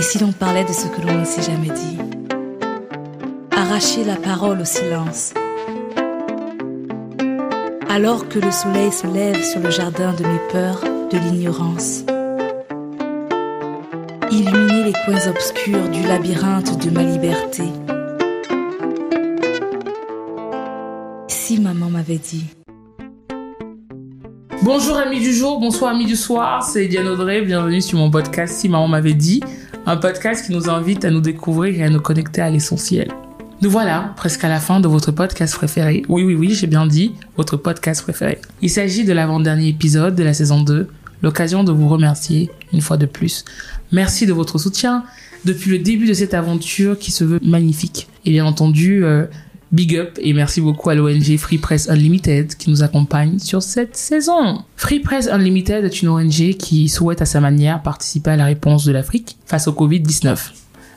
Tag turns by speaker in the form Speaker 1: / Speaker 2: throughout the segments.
Speaker 1: si l'on parlait de ce que l'on ne s'est jamais dit? Arracher la parole au silence. Alors que le soleil se lève sur le jardin de mes peurs, de l'ignorance. Illuminer les coins obscurs du labyrinthe de ma liberté. Si maman m'avait dit.
Speaker 2: Bonjour amis du jour, bonsoir amis du soir, c'est Diane Audrey, bienvenue sur mon podcast Si maman m'avait dit, un podcast qui nous invite à nous découvrir et à nous connecter à l'essentiel. Nous voilà, presque à la fin de votre podcast préféré. Oui, j'ai bien dit, votre podcast préféré. Il s'agit de l'avant-dernier épisode de la saison 2, l'occasion de vous remercier une fois de plus. Merci de votre soutien depuis le début de cette aventure qui se veut magnifique. Et bien entendu, big up et merci beaucoup à l'ONG Free Press Unlimited qui nous accompagne sur cette saison. Free Press Unlimited est une ONG qui souhaite à sa manière participer à la réponse de l'Afrique face au Covid-19.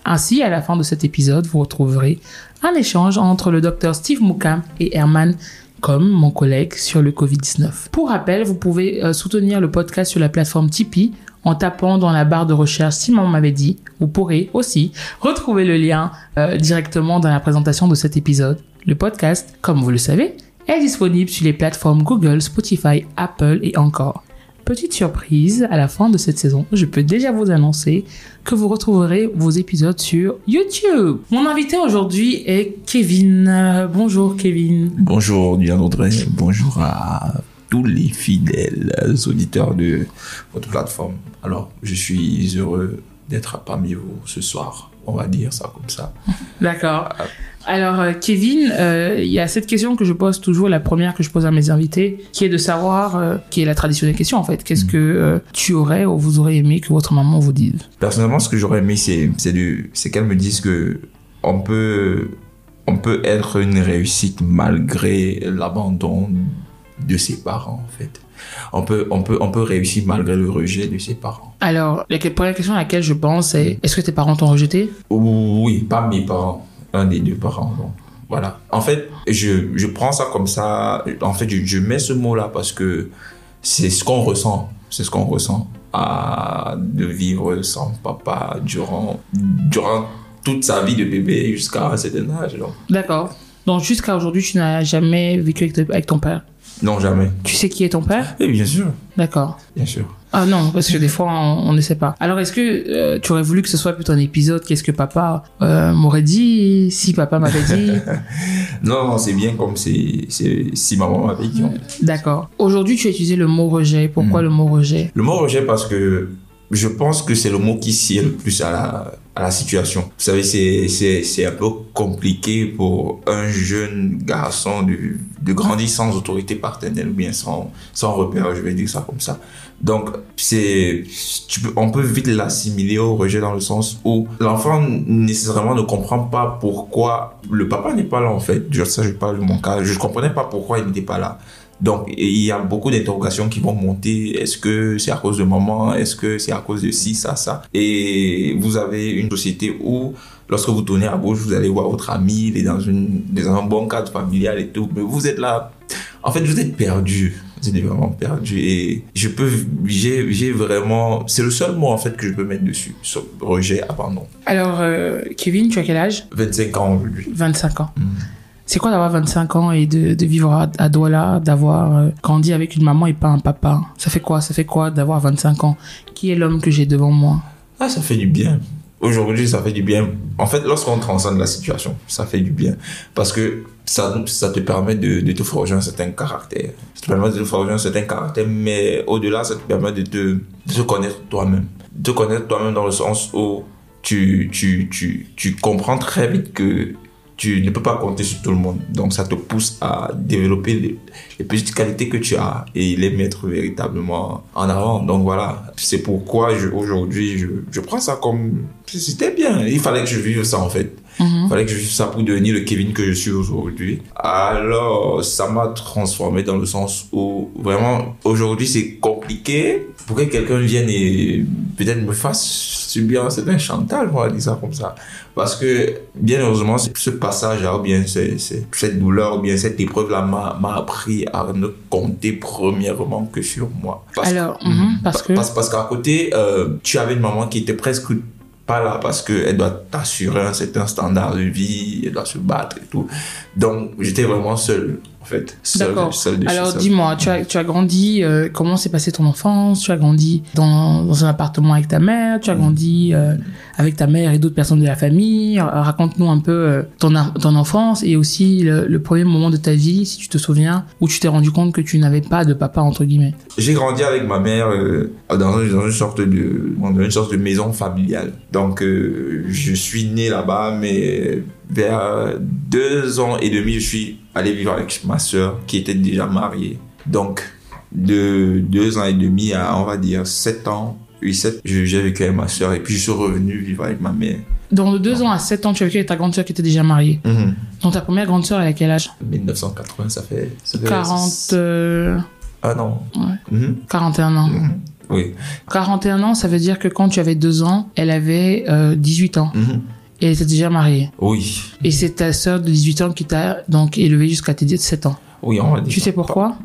Speaker 2: Ainsi, à la fin de cet épisode, vous retrouverez un échange entre le docteur Steve Mouka et Herman, comme mon collègue, sur le Covid-19. Pour rappel, vous pouvez soutenir le podcast sur la plateforme Tipeee en tapant dans la barre de recherche Si maman m'avait dit. Vous pourrez aussi retrouver le lien directement dans la présentation de cet épisode. Le podcast, comme vous le savez, est disponible sur les plateformes Google, Spotify, Apple et encore. Petite surprise, à la fin de cette saison, je peux déjà vous annoncer que vous retrouverez vos épisodes sur YouTube. Mon invité aujourd'hui est Kevin. Bonjour Kevin.
Speaker 3: Bonjour Diane Audrey, bonjour à tous les fidèles auditeurs de votre plateforme. Alors, je suis heureux d'être parmi vous ce soir. On va dire ça comme ça.
Speaker 2: D'accord. Alors, Kevin, il y a cette question que je pose toujours, la première que je pose à mes invités, qui est de savoir, qui est la traditionnelle question en fait. Qu'est-ce que tu aurais ou vous aurez aimé que votre maman vous dise?
Speaker 3: Personnellement, ce que j'aurais aimé, c'est qu'elle me dise que on peut être une réussite malgré l'abandon de ses parents en fait. On peut réussir malgré le rejet de ses parents.
Speaker 2: Alors, la première question à laquelle je pense est, est-ce que tes parents t'ont rejeté?
Speaker 3: Oui, pas mes parents. Un des deux parents, donc voilà. En fait, je prends ça comme ça. En fait, je mets ce mot-là parce que c'est ce qu'on ressent. C'est ce qu'on ressent de vivre sans papa durant toute sa vie de bébé jusqu'à un certain âge. Donc.
Speaker 2: D'accord. Donc, jusqu'à aujourd'hui, tu n'as jamais vécu avec ton père?
Speaker 3: Non, jamais.
Speaker 2: Tu sais qui est ton père?
Speaker 3: Oui, bien sûr.
Speaker 2: D'accord.
Speaker 3: Bien sûr.
Speaker 2: Ah non, parce que des fois, on ne sait pas. Alors, est-ce que tu aurais voulu que ce soit plutôt un épisode? Qu'est-ce que papa m'aurait dit si papa m'avait dit?
Speaker 3: Non, c'est bien comme si maman m'avait dit.
Speaker 2: D'accord. Aujourd'hui, tu as utilisé le mot rejet. Pourquoi le mot rejet?
Speaker 3: Le mot rejet parce que je pense que c'est le mot qui sied le plus à la situation. Vous savez, c'est un peu compliqué pour un jeune garçon de grandir sans autorité parentale ou bien sans repère, je vais dire ça comme ça. Donc, on peut vite l'assimiler au rejet dans le sens où l'enfant nécessairement ne comprend pas pourquoi le papa n'est pas là en fait. Ça, je parle de mon cas. Je ne comprenais pas pourquoi il n'était pas là. Donc, il y a beaucoup d'interrogations qui vont monter. Est-ce que c'est à cause de maman? Est-ce que c'est à cause de ci, ça? Et vous avez une société où, lorsque vous tournez à gauche, vous allez voir votre ami, il est dans un bon cadre familial et tout. Mais vous êtes là. En fait, vous êtes perdu. Vous êtes vraiment perdu. Et j'ai vraiment, c'est le seul mot, en fait, que je peux mettre dessus. Sur rejet, abandon.
Speaker 2: Alors, Kevin, tu as quel âge?
Speaker 3: 25 ans aujourd'hui.
Speaker 2: 25 ans. C'est quoi d'avoir 25 ans et de vivre à Douala, d'avoir grandi avec une maman et pas un papa? Ça fait quoi d'avoir 25 ans? Qui est l'homme que j'ai devant moi?
Speaker 3: Ah, ça fait du bien. Aujourd'hui, ça fait du bien. En fait, lorsqu'on transcende la situation, ça fait du bien. Parce que ça te permet de te forger un certain caractère. Ça te permet de te forger un certain caractère, mais au-delà, ça te permet de te connaître toi-même. De te connaître toi-même dans le sens où tu comprends très vite que tu ne peux pas compter sur tout le monde. Donc, ça te pousse à développer les petites qualités que tu as et les mettre véritablement en avant. Donc, voilà. C'est pourquoi aujourd'hui, je prends ça comme... C'était bien. Il fallait que je vive ça, en fait. Il fallait que je vive ça pour devenir le Kevin que je suis aujourd'hui. Alors, ça m'a transformé dans le sens où, vraiment, aujourd'hui, c'est compliqué pour que quelqu'un vienne et peut-être me fasse subir un certain chantage, on va dire ça comme ça. Parce que, bien heureusement, ce passage-là, ou bien cette douleur, ou bien cette épreuve-là m'a appris à ne compter premièrement que sur moi. Parce qu'à côté, tu avais une maman qui était presque pas là parce qu'elle doit t'assurer un certain standard de vie, elle doit se battre et tout. Donc, j'étais vraiment seul, en fait.
Speaker 2: D'accord.
Speaker 3: Seul
Speaker 2: Alors, dis-moi, tu as grandi, comment s'est passée ton enfance? Tu as grandi dans un appartement avec ta mère? Tu as grandi avec ta mère et d'autres personnes de la famille? Raconte-nous un peu ton enfance et aussi le premier moment de ta vie, si tu te souviens, où tu t'es rendu compte que tu n'avais pas de papa, entre guillemets.
Speaker 3: J'ai grandi avec ma mère dans une sorte de maison familiale. Donc, je suis né là-bas, mais vers 2 ans et demi, je suis allé vivre avec ma sœur qui était déjà mariée. Donc, de 2 ans et demi à, on va dire, 7 ans, j'ai vécu avec ma sœur et puis je suis revenu vivre avec ma mère.
Speaker 2: Donc, de 2 ans à 7 ans, tu as vécu avec ta grande sœur qui était déjà mariée. Donc, ta première grande sœur, elle a quel âge?
Speaker 3: 1980, ça fait
Speaker 2: 40...
Speaker 3: Ah non.
Speaker 2: Ouais. 41 ans.
Speaker 3: Oui.
Speaker 2: 41 ans, ça veut dire que quand tu avais 2 ans, elle avait 18 ans. Et elle était déjà mariée.
Speaker 3: Oui.
Speaker 2: Et c'est ta sœur de 18 ans qui t'a donc élevé jusqu'à tes 7 ans.
Speaker 3: Oui, on va dire.
Speaker 2: Tu sais pourquoi?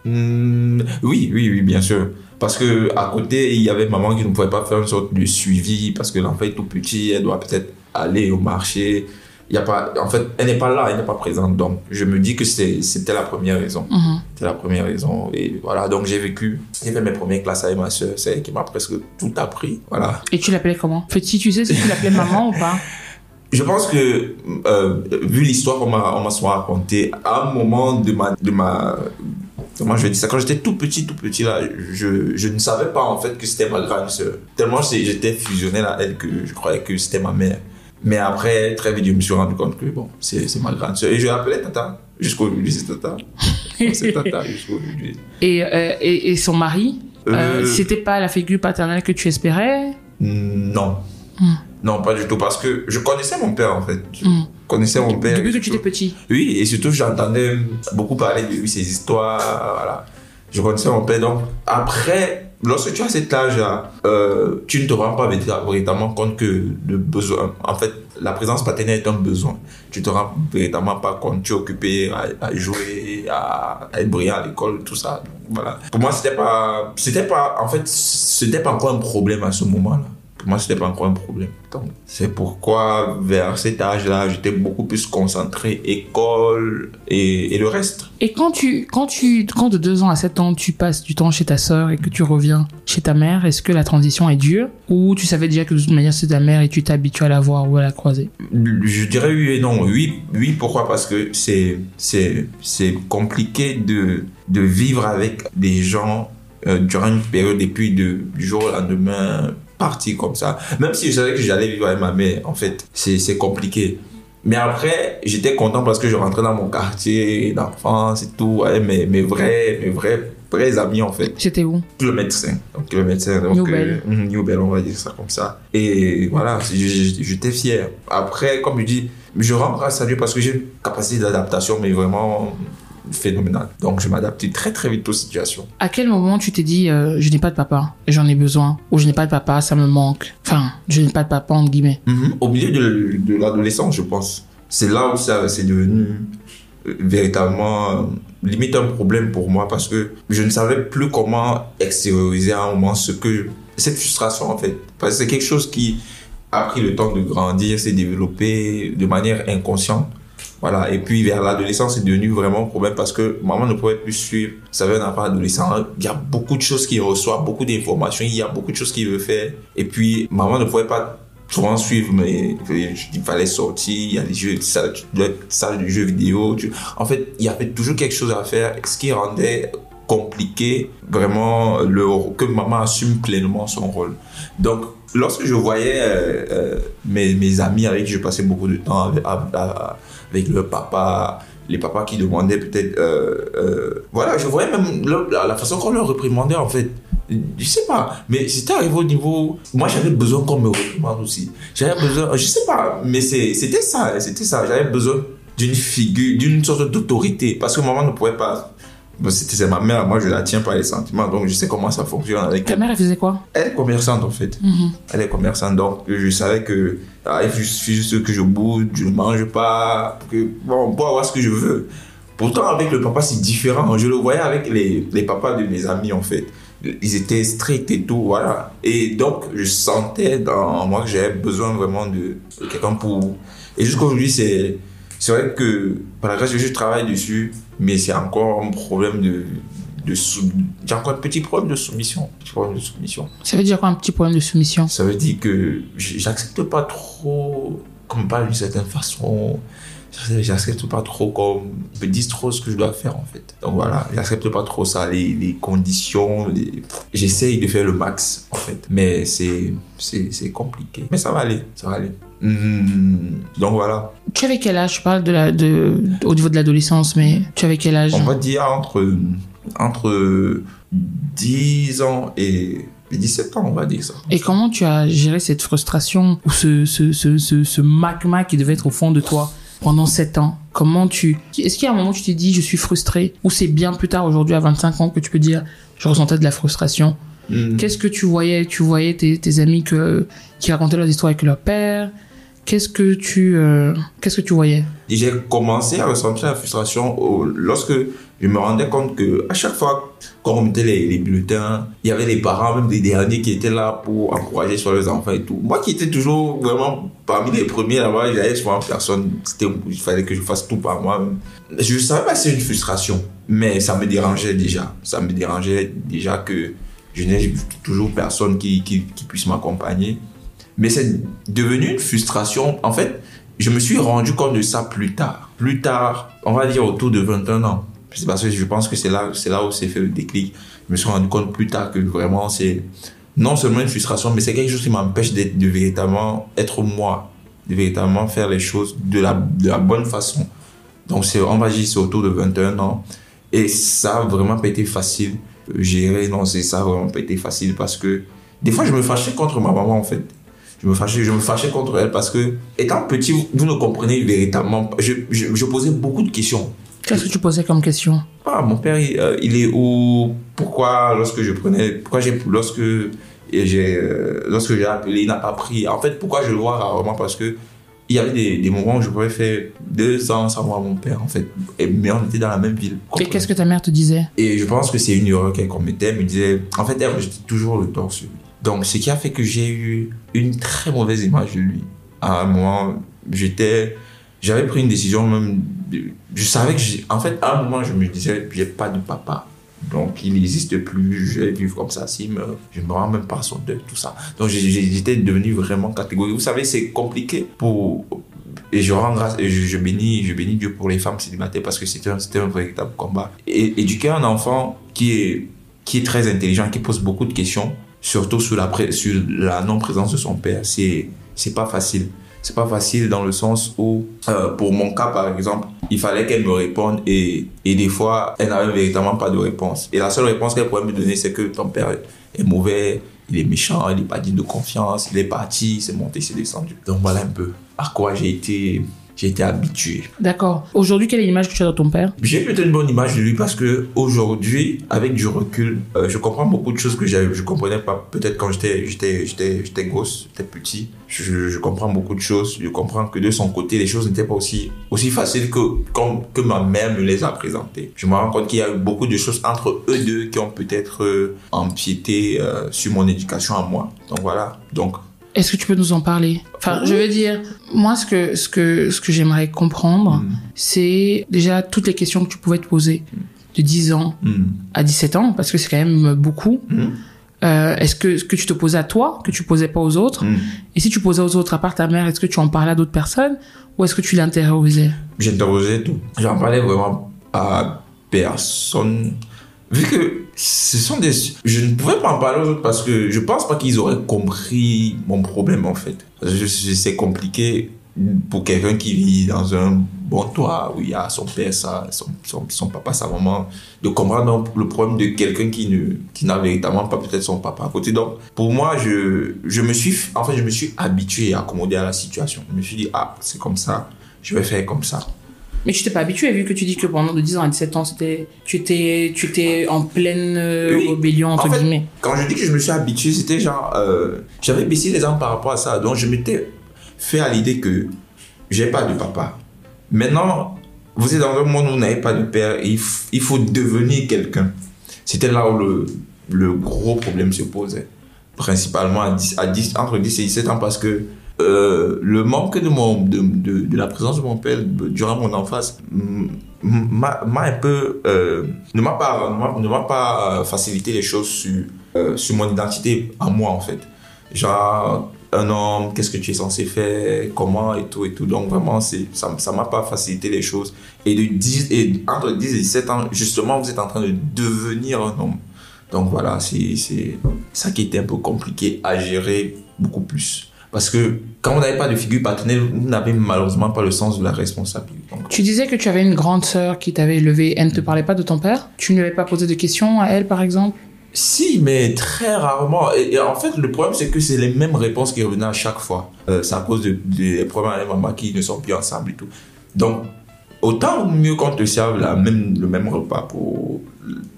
Speaker 3: Oui, bien sûr. Parce que à côté, il y avait maman qui ne pouvait pas faire une sorte de suivi parce que l'enfant est tout petit, elle doit peut-être aller au marché. Il y a pas, en fait, elle n'est pas là, elle n'est pas présente. Donc, je me dis que c'était la première raison. C'était la première raison. Et voilà, donc j'ai fait mes premières classes avec ma soeur. C'est elle qui m'a presque tout appris. Voilà.
Speaker 2: Et tu l'appelais comment? Si tu sais si tu l'appelais maman ou pas?
Speaker 3: Je pense que, vu l'histoire qu'on m'a souvent racontée, à un moment de ma comment je vais dire ça, quand j'étais tout petit là, je ne savais pas en fait que c'était ma grande sœur. Tellement j'étais fusionnel à elle que je croyais que c'était ma mère. Mais après, très vite, je me suis rendu compte que bon, c'est ma grande sœur. Et je l'appelais Tata. Jusqu'aujourd'hui, c'est Tata. C'est Tata jusqu'aujourd'hui.
Speaker 2: Et son mari, c'était pas la figure paternelle que tu espérais?
Speaker 3: Non. Non, pas du tout. Parce que je connaissais mon père, en fait. Je connaissais mon père.
Speaker 2: Depuis que tu étais petit?
Speaker 3: Oui, et surtout, j'entendais beaucoup parler de lui, ses histoires. Voilà. Je connaissais mon père. Donc, après, lorsque tu as cet âge-là, tu ne te rends pas véritablement compte que le besoin, en fait, la présence paternelle est un besoin. Tu te rends véritablement pas compte. Tu es occupé à jouer, à être brillant à l'école, tout ça. Donc, voilà. Pour moi, c'était pas encore un problème à ce moment-là. Pour moi, c'était pas encore un problème. Donc, c'est pourquoi, vers cet âge-là, j'étais beaucoup plus concentré école et le reste.
Speaker 2: Et quand de 2 ans à 7 ans, tu passes du temps chez ta sœur et que tu reviens chez ta mère, est-ce que la transition est dure? Ou tu savais déjà que de toute manière, c'est ta mère et tu t'habitues à la voir ou à la croiser? Je
Speaker 3: dirais oui et non. Oui, pourquoi? Parce que c'est compliqué de vivre avec des gens durant une période et puis du jour au lendemain partir comme ça. Même si je savais que j'allais vivre avec ma mère, en fait, c'est compliqué. Mais après, j'étais content parce que je rentrais dans mon quartier d'enfance et tout, avec mes vrais amis, en fait.
Speaker 2: C'était où?
Speaker 3: Le médecin. Donc, New Bell, on va dire ça comme ça. Et voilà, j'étais fier. Après, comme je dis, je rends grâce à Dieu parce que j'ai une capacité d'adaptation, mais vraiment phénoménal. Donc, je m'adapte très très vite aux situations.
Speaker 2: À quel moment tu t'es dit je n'ai pas de papa, j'en ai besoin, ou je n'ai pas de papa, ça me manque, enfin, je n'ai pas de papa entre guillemets?
Speaker 3: Au milieu de l'adolescence, je pense. C'est là où c'est devenu véritablement limite un problème pour moi parce que je ne savais plus comment extérioriser à un moment cette frustration en fait. Parce que c'est quelque chose qui a pris le temps de grandir, s'est développé de manière inconsciente. Voilà, et puis vers l'adolescence, c'est devenu vraiment un problème parce que maman ne pouvait plus suivre. Vous savez, un enfant adolescent, il y a beaucoup de choses qu'il reçoit, beaucoup d'informations, il y a beaucoup de choses qu'il veut faire. Et puis, maman ne pouvait pas souvent suivre, mais il fallait sortir, il y a des jeux, salle de jeux vidéo. En fait, il y avait toujours quelque chose à faire, ce qui rendait compliqué vraiment que maman assume pleinement son rôle. Donc, lorsque je voyais mes amis avec qui je passais beaucoup de temps avec leur papa, les papas qui demandaient peut-être... voilà, je voyais même la façon qu'on leur réprimandait en fait. Je sais pas, mais c'était arrivé au niveau... Moi, j'avais besoin qu'on me réprimande aussi. J'avais besoin... Je sais pas, mais c'était ça. J'avais besoin d'une figure, d'une sorte d'autorité. Parce que maman ne pouvait pas... C'est ma mère, moi je la tiens par les sentiments, donc je sais comment ça fonctionne avec elle.
Speaker 2: Ta mère, elle faisait quoi?
Speaker 3: Elle est commerçante en fait. Elle est commerçante, donc je savais que il suffit juste que je bouge, je ne mange pas, pour avoir ce que je veux. Pourtant avec le papa c'est différent, je le voyais avec les papas de mes amis en fait. ils étaient stricts et tout, voilà. Et donc, je sentais dans moi que j'avais besoin vraiment de quelqu'un pour... Et jusqu'à aujourd'hui, c'est vrai que, par la grâce de Dieu, je travaille dessus, mais c'est encore un problème j'ai encore un petit problème de soumission.
Speaker 2: Ça veut dire quoi, un petit problème de soumission?
Speaker 3: Ça veut dire que j'accepte pas trop qu'on me parle d'une certaine façon. J'accepte pas trop qu'on me dise trop ce que je dois faire, en fait. Donc voilà, j'accepte pas trop ça, les conditions. J'essaye de faire le max, en fait. Mais c'est compliqué. Mais ça va aller. Donc voilà.
Speaker 2: Tu avais quel âge? Je parle au niveau de l'adolescence, mais tu avais quel âge?
Speaker 3: On va dire entre 10 ans et 17 ans, on va dire ça.
Speaker 2: Et comment tu as géré cette frustration ou ce magma qui devait être au fond de toi pendant 7 ans? Est-ce qu'il y a un moment où tu t'es dit je suis frustré, ou c'est bien plus tard aujourd'hui à 25 ans que tu peux dire je ressentais de la frustration? Qu'est-ce que tu voyais? Tu voyais tes amis qui racontaient leurs histoires avec leur père? Qu'est-ce que tu voyais?
Speaker 3: J'ai commencé à ressentir la frustration lorsque je me rendais compte que à chaque fois qu'on remettait les bulletins, il y avait les parents, même des derniers, qui étaient là pour encourager sur les enfants et tout. Moi qui étais toujours vraiment parmi les premiers là-bas, j'avais souvent personne. Il fallait que je fasse tout par moi. Je ne savais pas si c'était une frustration, mais ça me dérangeait déjà. Ça me dérangeait déjà que je n'ai toujours personne qui puisse m'accompagner. Mais c'est devenu une frustration. En fait, je me suis rendu compte de ça plus tard. Plus tard, on va dire autour de 21 ans. C'est parce que je pense que c'est là où s'est fait le déclic. Je me suis rendu compte plus tard que vraiment c'est non seulement une frustration, mais c'est quelque chose qui m'empêche de véritablement être moi, de véritablement faire les choses de la bonne façon. Donc on va dire c'est autour de 21 ans. Et ça a vraiment pas été facile. Gérer, non, ça a vraiment pas été facile parce que des fois je me fâchais contre ma maman, en fait. Je me fâchais contre elle parce que, étant petit, vous ne comprenez véritablement. Je posais beaucoup de questions.
Speaker 2: Qu'est-ce que tu posais comme question?
Speaker 3: Mon père, il est où? Pourquoi, lorsque j'ai appelé, il n'a pas pris? En fait, pourquoi je le vois rarement? Parce que il y avait des moments où je pouvais faire 2 ans sans voir mon père, en fait. Mais on était dans la même ville.
Speaker 2: Et qu'est-ce que ta mère te disait?
Speaker 3: Et je pense que c'est une erreur qu'elle commettait. Elle me disait, en fait, elle rejetait toujours le tort sur lui. Donc, ce qui a fait que j'ai eu une très mauvaise image de lui. À un moment, j'avais pris une décision même. Je savais que en fait, à un moment, je me disais, j'ai pas de papa. Donc, il n'existe plus. Je vais vivre comme ça. Je ne me rends même pas à son deuil, tout ça. Donc, j'étais devenu vraiment catégorique. Vous savez, c'est compliqué et je rends grâce, et je bénis Dieu pour les femmes célibataires parce que c'était un véritable combat. Et éduquer un enfant qui est très intelligent, qui pose beaucoup de questions, surtout sur la non-présence de son père, c'est pas facile. C'est pas facile dans le sens où, pour mon cas par exemple, il fallait qu'elle me réponde et des fois, elle n'avait véritablement pas de réponse. Et la seule réponse qu'elle pouvait me donner, c'est que ton père est mauvais, il est méchant, il n'est pas digne de confiance, il est parti, c'est monté, c'est descendu. Donc voilà un peu à quoi j'ai été habitué.
Speaker 2: D'accord. Aujourd'hui, quelle est l'image que tu as de ton père? J'ai
Speaker 3: plutôt une bonne image de lui parce que aujourd'hui, avec du recul, je comprends beaucoup de choses que je comprenais pas. Peut-être quand j'étais gosse, j'étais petit. Je comprends beaucoup de choses. Je comprends que de son côté, les choses n'étaient pas aussi faciles que ma mère me les a présentées. Je me rends compte qu'il y a eu beaucoup de choses entre eux deux qui ont peut-être empiété sur mon éducation à moi. Donc voilà.
Speaker 2: Est-ce que tu peux nous en parler? Enfin, je veux dire, moi, ce que j'aimerais comprendre, c'est déjà toutes les questions que tu pouvais te poser de 10 ans à 17 ans, parce que c'est quand même beaucoup. Est-ce que tu te posais à toi, que tu posais pas aux autres? Et si tu posais aux autres, à part ta mère, est-ce que tu en parlais à d'autres personnes? Ou est-ce que tu l'intériorisais?
Speaker 3: J'intériorisais tout. J'en parlais vraiment à personne. Vu que je ne pouvais pas en parler aux autres parce que je pense pas qu'ils auraient compris mon problème, en fait. C'est compliqué pour quelqu'un qui vit dans un bon toit où il y a son père, son papa, sa maman, de comprendre le problème de quelqu'un qui n'a véritablement pas peut-être son papa à côté. Donc, pour moi, je me suis habitué et accommodé à la situation. Je me suis dit, c'est comme ça, je vais faire comme ça.
Speaker 2: Mais tu t'es pas habitué, vu que tu dis que pendant de 10 ans à 17 ans, tu étais en pleine rébellion, entre guillemets.
Speaker 3: Quand je dis que je me suis habitué, c'était genre, j'avais baissé les armes par rapport à ça. Donc, je m'étais fait à l'idée que j'ai pas de papa. Maintenant, vous êtes dans un monde où vous n'avez pas de père et il faut devenir quelqu'un. C'était là où le gros problème se posait. Principalement entre 10 et 17 ans parce que le manque de la présence de mon père durant mon enfance m'a un peu ne m'a pas facilité les choses sur mon identité à moi en fait. Genre un homme, qu'est-ce que tu es censé faire, comment et tout. Donc vraiment, ça m'a pas facilité les choses. Et entre 10 et 17 ans, justement, vous êtes en train de devenir un homme. Donc voilà, c'est ça qui était un peu compliqué à gérer beaucoup plus. Parce que quand on n'avait pas de figure paternelle, vous n'avez malheureusement pas le sens de la responsabilité. Donc,
Speaker 2: Tu disais que tu avais une grande sœur qui t'avait élevé. Elle ne te parlait pas de ton père? Tu ne lui avais pas posé de questions à elle, par exemple?
Speaker 3: si, mais très rarement. Et en fait, le problème, c'est que c'est les mêmes réponses qui revenaient à chaque fois. C'est à cause des problèmes avec maman qui ne sont plus ensemble et tout. Donc, autant mieux qu'on te serve le même repas pour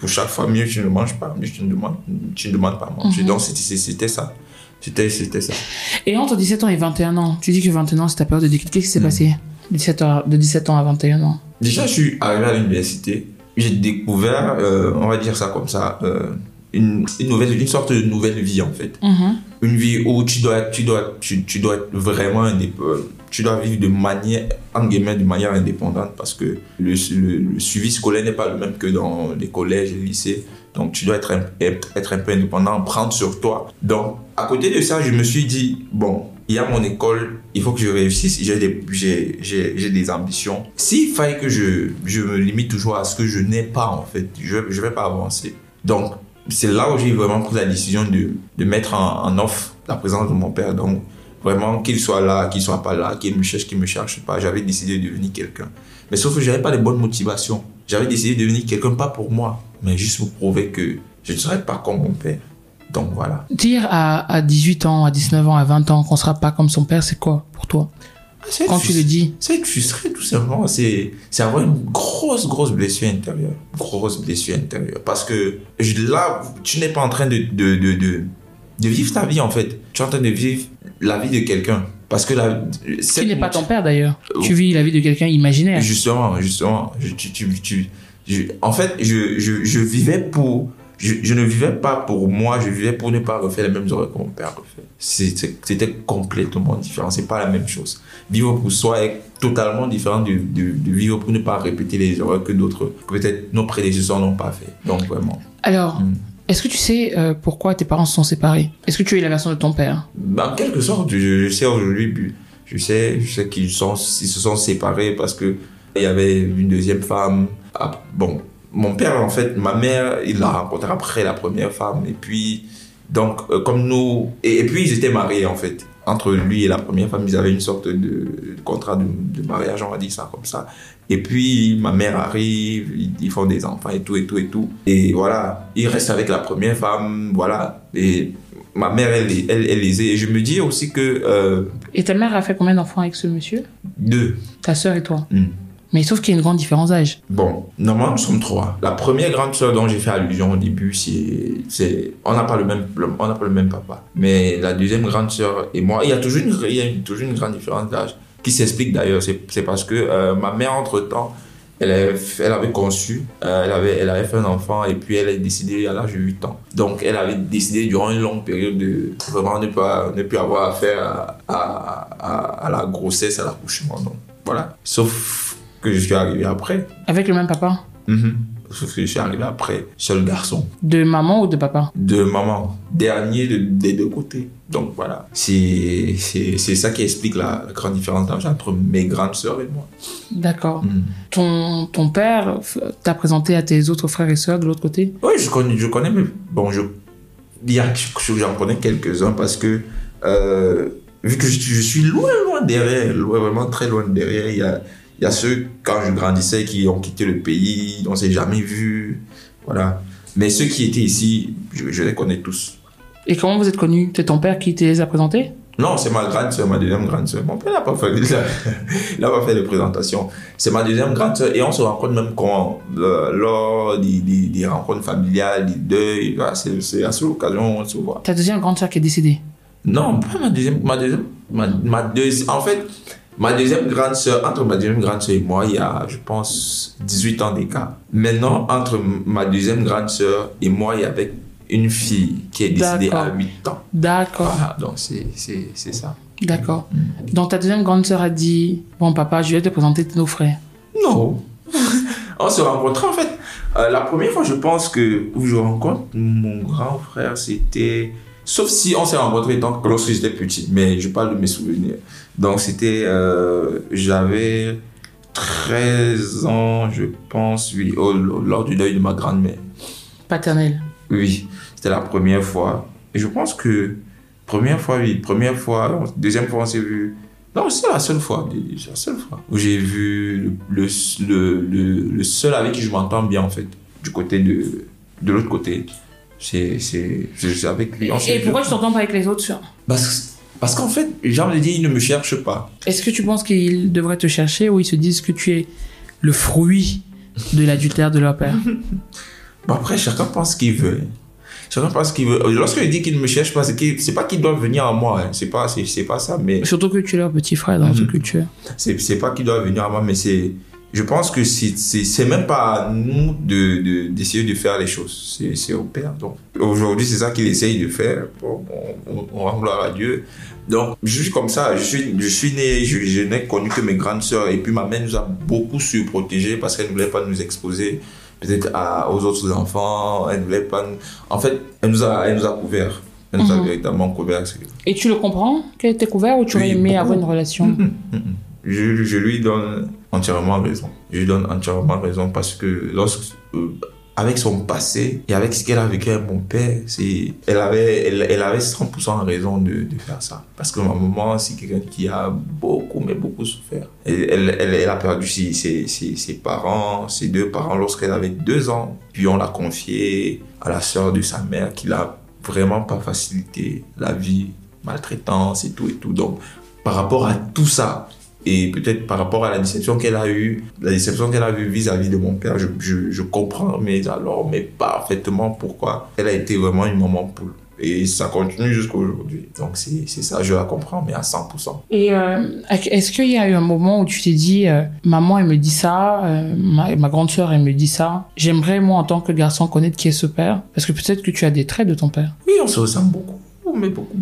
Speaker 3: chaque fois, mieux tu ne manges pas, mieux tu ne demandes pas à manger. Donc, c'était ça. C'était ça.
Speaker 2: Et entre 17 ans et 21 ans, tu dis que 21 ans, c'est ta période de déclic. Qu'est-ce qui s'est passé de 17 ans à 21 ans?
Speaker 3: Déjà, je suis arrivé à l'université. J'ai découvert, on va dire ça comme ça, une sorte de nouvelle vie en fait. Une vie où tu dois être vraiment tu dois vivre de manière, entre guillemets, de manière indépendante parce que le suivi scolaire n'est pas le même que dans les collèges et les lycées. Donc tu dois être un peu indépendant, prendre sur toi. Donc à côté de ça, je me suis dit, bon, il y a mon école, il faut que je réussisse, j'ai des ambitions. S'il fallait que je me limite toujours à ce que je n'ai pas en fait, je vais pas avancer. Donc c'est là où j'ai vraiment pris la décision de mettre en off la présence de mon père. Donc, vraiment, qu'il soit là, qu'il soit pas là, qu'il me cherche pas, j'avais décidé de devenir quelqu'un. Mais sauf que j'avais pas les bonnes motivations. J'avais décidé de devenir quelqu'un, pas pour moi, mais juste pour prouver que je ne serais pas comme mon père. Donc, voilà.
Speaker 2: Dire à 18 ans, à 19 ans, à 20 ans qu'on sera pas comme son père, c'est quoi pour toi? Quand tu le dis?
Speaker 3: C'est être frustré, tout simplement. C'est avoir une grosse blessure intérieure. Grosse blessure intérieure. Parce que là, tu n'es pas en train de vivre ta vie, en fait. Tu es en train de vivre la vie de quelqu'un. Parce que
Speaker 2: qui n'est pas ton père, d'ailleurs. Tu vis la vie de quelqu'un imaginaire.
Speaker 3: Justement. En fait, je vivais pour... Je ne vivais pas pour moi, je vivais pour ne pas refaire les mêmes erreurs que mon père refait. C'était complètement différent, c'est pas la même chose. Vivre pour soi est totalement différent de vivre pour ne pas répéter les erreurs que peut-être nos prédécesseurs n'ont pas fait. Donc vraiment.
Speaker 2: Alors, est-ce que tu sais pourquoi tes parents se sont séparés? Est-ce que tu as eu la version de ton père?
Speaker 3: En quelque sorte, je sais aujourd'hui, je sais qu'ils se sont séparés parce que il y avait une deuxième femme. Bon. Mon père, en fait, ma mère, il l'a rencontré après la première femme. Et puis, donc, comme nous... Et puis, ils étaient mariés, en fait. Entre lui et la première femme, ils avaient une sorte de contrat de mariage, on va dire ça comme ça. Et puis, ma mère arrive, ils font des enfants et tout. Et voilà, il reste avec la première femme, voilà. Et ma mère, elle les aide. Et je me dis aussi que...
Speaker 2: Et ta mère a fait combien d'enfants avec ce monsieur?
Speaker 3: 2.
Speaker 2: Ta sœur et toi? Mais sauf qu'il y a une grande différence d'âge.
Speaker 3: Bon, normalement, nous sommes 3. La première grande sœur dont j'ai fait allusion au début, on n'a pas le même papa. Mais la deuxième grande sœur et moi, il y a toujours une grande différence d'âge qui s'explique d'ailleurs. C'est parce que ma mère, entre-temps, elle avait conçu, elle avait fait un enfant et puis elle a décidé à l'âge de 8 ans. Donc, elle avait décidé durant une longue période de vraiment ne plus avoir affaire à la grossesse, à l'accouchement. Donc, voilà. Sauf que je suis arrivé après.
Speaker 2: Avec le même papa?
Speaker 3: Sauf que je suis arrivé après, seul garçon.
Speaker 2: De maman ou de papa?
Speaker 3: De maman. Dernier des deux côtés. Donc voilà. C'est ça qui explique la grande différence d'âge entre mes grandes sœurs et moi. D'accord.
Speaker 2: Ton père t'a présenté à tes autres frères et sœurs de l'autre côté?
Speaker 3: Oui, je connais, mais bon, j'en connais quelques-uns parce que vu que je suis loin derrière, vraiment très loin derrière, il y a ceux, quand je grandissais, qui ont quitté le pays, on ne s'est jamais vus, voilà. Mais ceux qui étaient ici, je les connais tous.
Speaker 2: Et comment vous êtes connus? C'est ton père qui te les a présentés?
Speaker 3: Non, c'est ma grande sœur, ma deuxième grande sœur. Mon père n'a pas fait de présentation. C'est ma deuxième grande sœur et on se rencontre même lors des rencontres familiales, des deuils. Voilà, c'est à cette occasion où on se voit.
Speaker 2: Ta deuxième grande sœur qui est décédée?
Speaker 3: Non, pas ma deuxième. En fait, ma deuxième grande sœur, entre ma deuxième grande sœur et moi, il y a, je pense, 18 ans d'écart. Maintenant, entre ma deuxième grande sœur et moi, il y avait une fille qui est décédée à
Speaker 2: D'accord.
Speaker 3: 8 ans.
Speaker 2: D'accord.
Speaker 3: Voilà, donc c'est ça.
Speaker 2: D'accord. Donc ta deuxième grande sœur a dit, bon papa, je vais te présenter nos frères.
Speaker 3: Non. On se rencontrait en fait. La première fois, je pense que où je rencontre mon grand frère, c'était. Sauf si on s'est rencontrés lorsque j'étais petit, mais je parle de mes souvenirs. Donc c'était. J'avais 13 ans, je pense, oui, lors du deuil de ma grand-mère.
Speaker 2: Paternelle.
Speaker 3: Oui, c'était la première fois. Et je pense que. Première fois, oui. Première fois. Deuxième fois, on s'est vu. Non, c'est la seule fois. C'est la seule fois où j'ai vu le seul avec qui je m'entends bien, en fait. Du côté de l'autre côté. C'est avec lui.
Speaker 2: Et pourquoi tu t'entends pas avec les autres sœurs?
Speaker 3: Parce qu'en fait, les gens me disent, ils ne me cherchent pas.
Speaker 2: Est-ce que tu penses qu'ils devraient te chercher ou ils se disent que tu es le fruit de l'adultère de leur père?
Speaker 3: Bon, après, chacun pense ce qu'il veut. Chacun pense ce qu'il veut. Lorsque je dis qu'ils ne me cherchent pas, c'est pas qu'ils doivent venir à moi. Hein. C'est pas ça, mais...
Speaker 2: Surtout que tu es leur petit frère dans notre culture.
Speaker 3: C'est pas qu'ils doivent venir à moi, mais c'est... Je pense que c'est même pas à nous d'essayer de faire les choses. C'est au Père. Donc, aujourd'hui, c'est ça qu'il essaye de faire. Bon, on rend gloire à Dieu. Donc, je suis comme ça. Je suis né, je n'ai connu que mes grandes sœurs. Et puis, ma mère nous a beaucoup surprotégés parce qu'elle ne voulait pas nous exposer peut-être aux autres enfants. Elle ne voulait pas... En fait, elle nous a couverts. Elle nous a véritablement couverts.
Speaker 2: Et tu le comprends qu'elle était couverte ou tu aurais aimé avoir une relation?
Speaker 3: Je lui donne entièrement raison. Je lui donne entièrement raison parce que avec son passé et avec ce qu'elle a vécu avec mon père, elle avait 100% raison de faire ça. Parce que ma maman, c'est quelqu'un qui a beaucoup, mais beaucoup souffert. Elle a perdu ses parents, ses deux parents lorsqu'elle avait 2 ans. Puis on l'a confié à la sœur de sa mère qui l'a vraiment pas facilité la vie, maltraitance et tout. Donc, par rapport à tout ça, et peut-être par rapport à la déception qu'elle a eue vis-à-vis de mon père, je comprends, mais parfaitement pourquoi elle a été vraiment une maman poule. Et ça continue jusqu'à aujourd'hui. Donc c'est ça, je la comprends, mais à 100%.
Speaker 2: Et est-ce qu'il y a eu un moment où tu t'es dit, maman, elle me dit ça, ma grande sœur, elle me dit ça, j'aimerais, moi, en tant que garçon, connaître qui est ce père? Parce que peut-être que tu as des traits de ton père.
Speaker 3: Oui, on se ressemble beaucoup, mais beaucoup.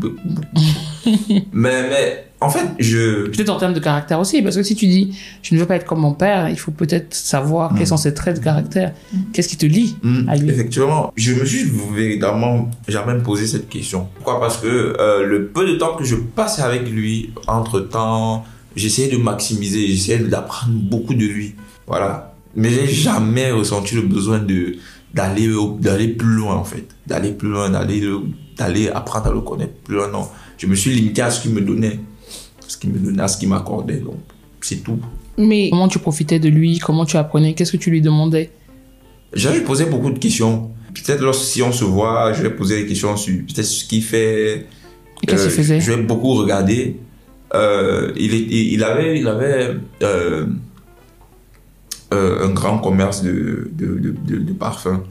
Speaker 3: mais en fait,
Speaker 2: Peut-être en termes de caractère aussi, parce que si tu dis, je ne veux pas être comme mon père, il faut peut-être savoir quels sont ses traits de caractère. Qu'est-ce qui te lie à lui?
Speaker 3: Effectivement, je me suis véritablement jamais posé cette question. Pourquoi? Parce que le peu de temps que je passais avec lui, entre-temps, j'essayais de maximiser, j'essayais d'apprendre beaucoup de lui. Voilà. Mais j'ai jamais ressenti le besoin d'aller plus loin, en fait. D'aller plus loin, d'aller apprendre à le connaître plus loin, non. Je me suis limité à ce qu'il me donnait. À ce qu'il m'accordait, donc c'est tout. Mais
Speaker 2: comment tu profitais de lui? Comment tu apprenais? Qu'est-ce que tu lui demandais?
Speaker 3: Je lui posais beaucoup de questions. Peut-être si on se voit, je vais poser des questions sur peut-être ce qu'il fait.
Speaker 2: Qu'est-ce qu'il faisait?
Speaker 3: Je vais beaucoup regarder. Il avait un grand commerce de parfums.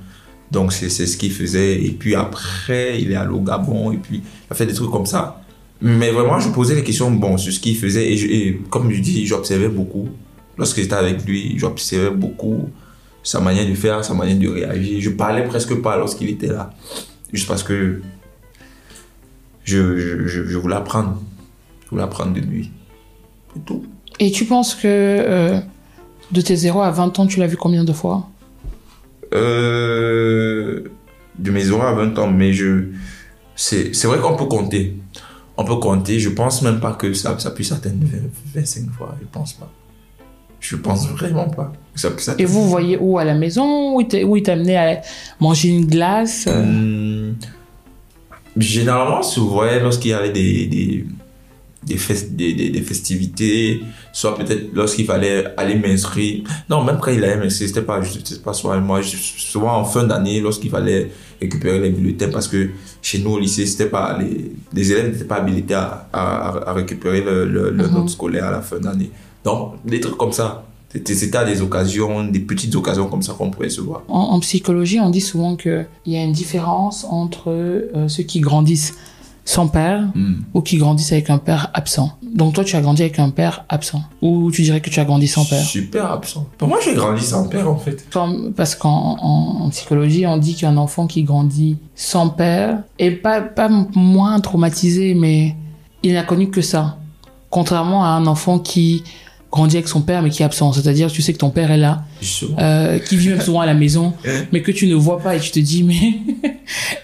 Speaker 3: Donc c'est ce qu'il faisait. Et puis après, il est allé au Gabon et puis il a fait des trucs comme ça. Mais vraiment, je posais des questions sur ce qu'il faisait. Et comme je dis, j'observais beaucoup. Lorsque j'étais avec lui, j'observais beaucoup sa manière de faire, sa manière de réagir. Je parlais presque pas lorsqu'il était là. Juste parce que je voulais apprendre. Je voulais apprendre de lui. C'est tout.
Speaker 2: Et tu penses que de tes 0 à 20 ans, tu l'as vu combien de fois?
Speaker 3: De mes 0 à 20 ans, mais c'est vrai qu'on peut compter. On peut compter. Je pense même pas que ça puisse atteindre 25 fois. Je pense pas. Je pense vraiment pas que ça puisse atteindre.
Speaker 2: Et vous voyez où? À la maison? Où il t'a amené à manger une glace?
Speaker 3: Généralement, on se voyait lorsqu'il y avait des festivités, soit peut-être lorsqu'il fallait aller m'inscrire. Non, même quand il allait m'inscrire, c'était pas soit moi. Souvent en fin d'année, lorsqu'il fallait récupérer les bulletins, parce que chez nous au lycée, c'était pas les élèves n'étaient pas habilités à récupérer leur note scolaire à la fin d'année. Donc, des trucs comme ça. C'était à des occasions, des petites occasions comme ça qu'on pouvait se voir.
Speaker 2: En psychologie, on dit souvent qu'il y a une différence entre ceux qui grandissent
Speaker 1: sans père ou qui grandissent avec un père absent. Donc toi, tu as grandi avec un père absent. Ou tu dirais que tu as grandi sans père?
Speaker 3: Super absent. Pour moi, j'ai grandi sans père, en fait.
Speaker 1: Parce en psychologie, on dit qu'un enfant qui grandit sans père est pas moins traumatisé, mais il n'a connu que ça. Contrairement à un enfant qui grandit avec son père mais qui est absent. C'est-à-dire, tu sais que ton père est là, qui vit même souvent à la maison, mais que tu ne vois pas et tu te dis,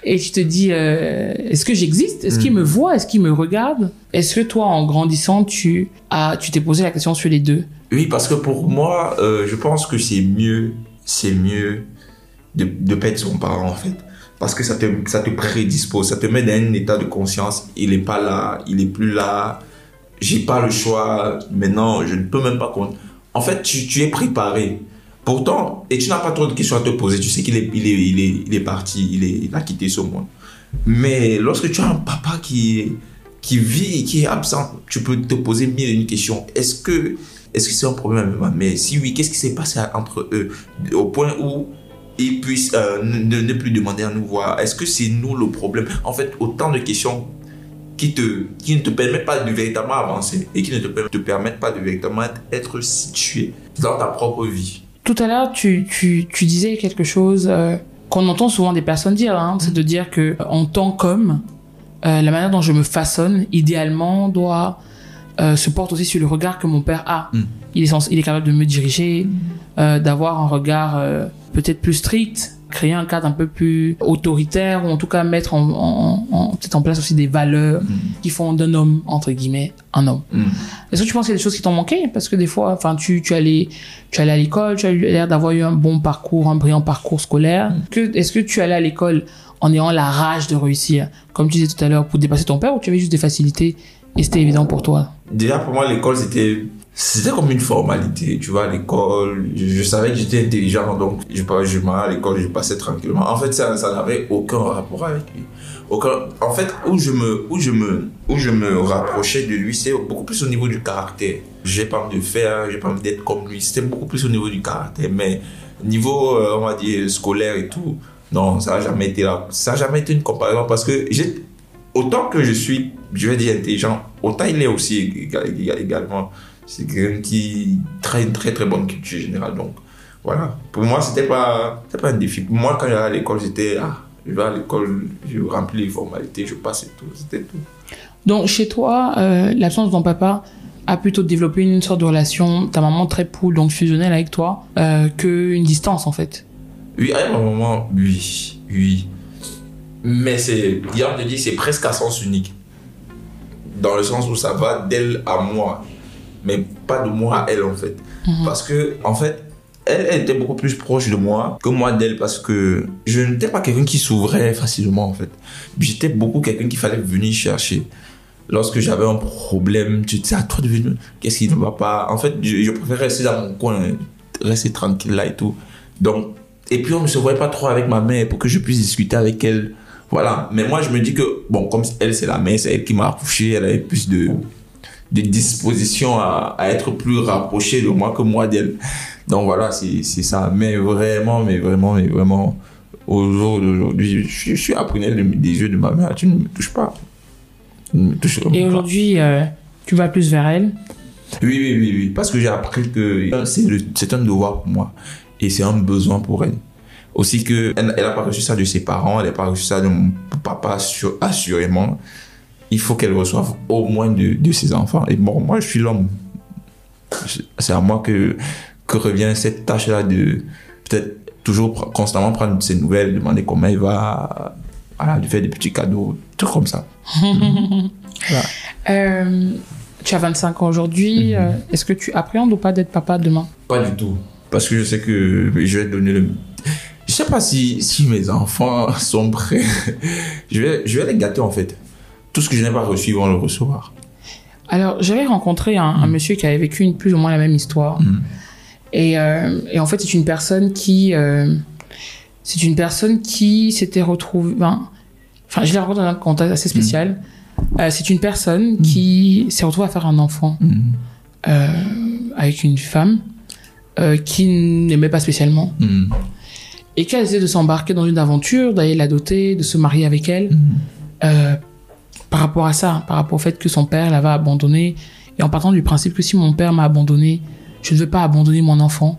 Speaker 1: est-ce que j'existe? Est-ce qu'il me voit? Est-ce qu'il me regarde? Est-ce que toi, en grandissant, tu t'es posé la question sur les deux?
Speaker 3: Oui, parce que pour moi, je pense que c'est mieux de perdre son parent, en fait. Parce que ça te prédispose, ça te met dans un état de conscience. Il est pas là, il est plus là. J'ai pas le choix. Maintenant, je ne peux même pas compter. En fait, tu es préparé. Pourtant, et tu n'as pas trop de questions à te poser. Tu sais qu'il est parti, il a quitté ce monde. Mais lorsque tu as un papa qui vit et qui est absent, tu peux te poser mille et une questions. Est-ce que c'est un problème avec ma mère? Si oui, qu'est-ce qui s'est passé entre eux? Au point où ils puissent ne plus demander à nous voir. Est-ce que c'est nous le problème? En fait, autant de questions qui ne te permettent pas de véritablement avancer et qui ne te permettent pas de véritablement être situé dans ta propre vie.
Speaker 1: Tout à l'heure, tu disais quelque chose qu'on entend souvent des personnes dire, c'est de dire que en tant qu'homme, la manière dont je me façonne, idéalement, se porte aussi sur le regard que mon père a. Il est capable de me diriger, d'avoir un regard peut-être plus strict, créer un cadre un peu plus autoritaire, ou en tout cas mettre peut-être en place aussi des valeurs qui font d'un homme, entre guillemets, un homme. Est-ce que tu penses qu'il y a des choses qui t'ont manqué? Parce que des fois, tu allais à l'école, tu as eu l'air d'avoir eu un bon parcours, un brillant parcours scolaire. Est-ce que tu allais à l'école en ayant la rage de réussir, comme tu disais tout à l'heure, pour dépasser ton père, ou tu avais juste des facilités et c'était évident pour toi?
Speaker 3: Déjà, pour moi, l'école, c'était comme une formalité, tu vois, à l'école, je savais que j'étais intelligent, donc je m'allais à l'école, je passais tranquillement. En fait, ça n'avait aucun rapport avec lui. En fait, où je me rapprochais de lui, c'est beaucoup plus au niveau du caractère. J'ai pas envie de faire, j'ai pas envie d'être comme lui, c'était beaucoup plus au niveau du caractère. Mais niveau, on va dire, scolaire et tout, non, ça n'a jamais été là. Ça n'a jamais été une comparaison parce que autant que je suis, je vais dire, intelligent, autant il est aussi également. C'est quelqu'un qui a une très très bonne culture générale. Donc voilà, pour moi c'était pas un défi. Pour moi, quand j'allais à l'école, j'étais je vais à l'école, je remplis les formalités, je passe et tout, c'était tout.
Speaker 1: Donc chez toi, l'absence de ton papa a plutôt développé une sorte de relation, ta maman très poule, donc fusionnelle avec toi, qu'une distance en fait.
Speaker 3: Oui, à un moment, oui. Mais c'est presque à sens unique. Dans le sens où ça va d'elle à moi. Mais pas de moi à elle, en fait. Parce que, en fait, elle était beaucoup plus proche de moi que moi d'elle, parce que je n'étais pas quelqu'un qui s'ouvrait facilement, en fait. J'étais beaucoup quelqu'un qu'il fallait venir chercher. Lorsque j'avais un problème, tu disais, à toi de venir, qu'est-ce qui ne va pas? En fait, je préférais rester dans mon coin, rester tranquille là et tout. Donc, et puis on ne se voyait pas trop avec ma mère pour que je puisse discuter avec elle. Voilà. Mais moi, je me dis que, bon, comme elle, c'est la mère, c'est elle qui m'a accouché, elle avait plus de disposition à être plus rapprochée de moi que moi d'elle. Donc voilà, c'est ça. Mais vraiment, au jour d'aujourd'hui, je suis à prunelle des yeux de ma mère. Tu ne me touches pas.
Speaker 1: Et aujourd'hui, tu vas plus vers elle?
Speaker 3: Oui. Parce que j'ai appris que c'est un devoir pour moi. Et c'est un besoin pour elle. Aussi qu'elle n'a pas reçu ça de ses parents, elle n'a pas reçu ça de mon papa, assurément. Il faut qu'elle reçoive au moins de ses enfants. Et bon, moi, je suis l'homme. C'est à moi que revient cette tâche-là de peut-être toujours constamment prendre ses nouvelles, demander comment il va, lui faire des petits cadeaux, tout comme ça.
Speaker 1: Voilà. Tu as 25 ans aujourd'hui. Est-ce que tu appréhendes ou pas d'être papa demain?
Speaker 3: Pas du tout. Parce que je sais que je vais donner Je sais pas si mes enfants sont prêts. Je vais les gâter, en fait. Tout ce que je n'ai pas reçu, ils vont le recevoir.
Speaker 1: Alors, j'avais rencontré un monsieur qui avait vécu plus ou moins la même histoire. Et en fait, c'est une personne qui s'était retrouvée... Enfin, je l'ai rencontré dans un contexte assez spécial. C'est une personne qui s'est retrouvée à faire un enfant avec une femme qui n'aimait pas spécialement. Et qui a essayé de s'embarquer dans une aventure, d'aller la doter, de se marier avec elle. Par rapport à ça, par rapport au fait que son père l'avait abandonné, et en partant du principe que si mon père m'a abandonné, je ne veux pas abandonner mon enfant.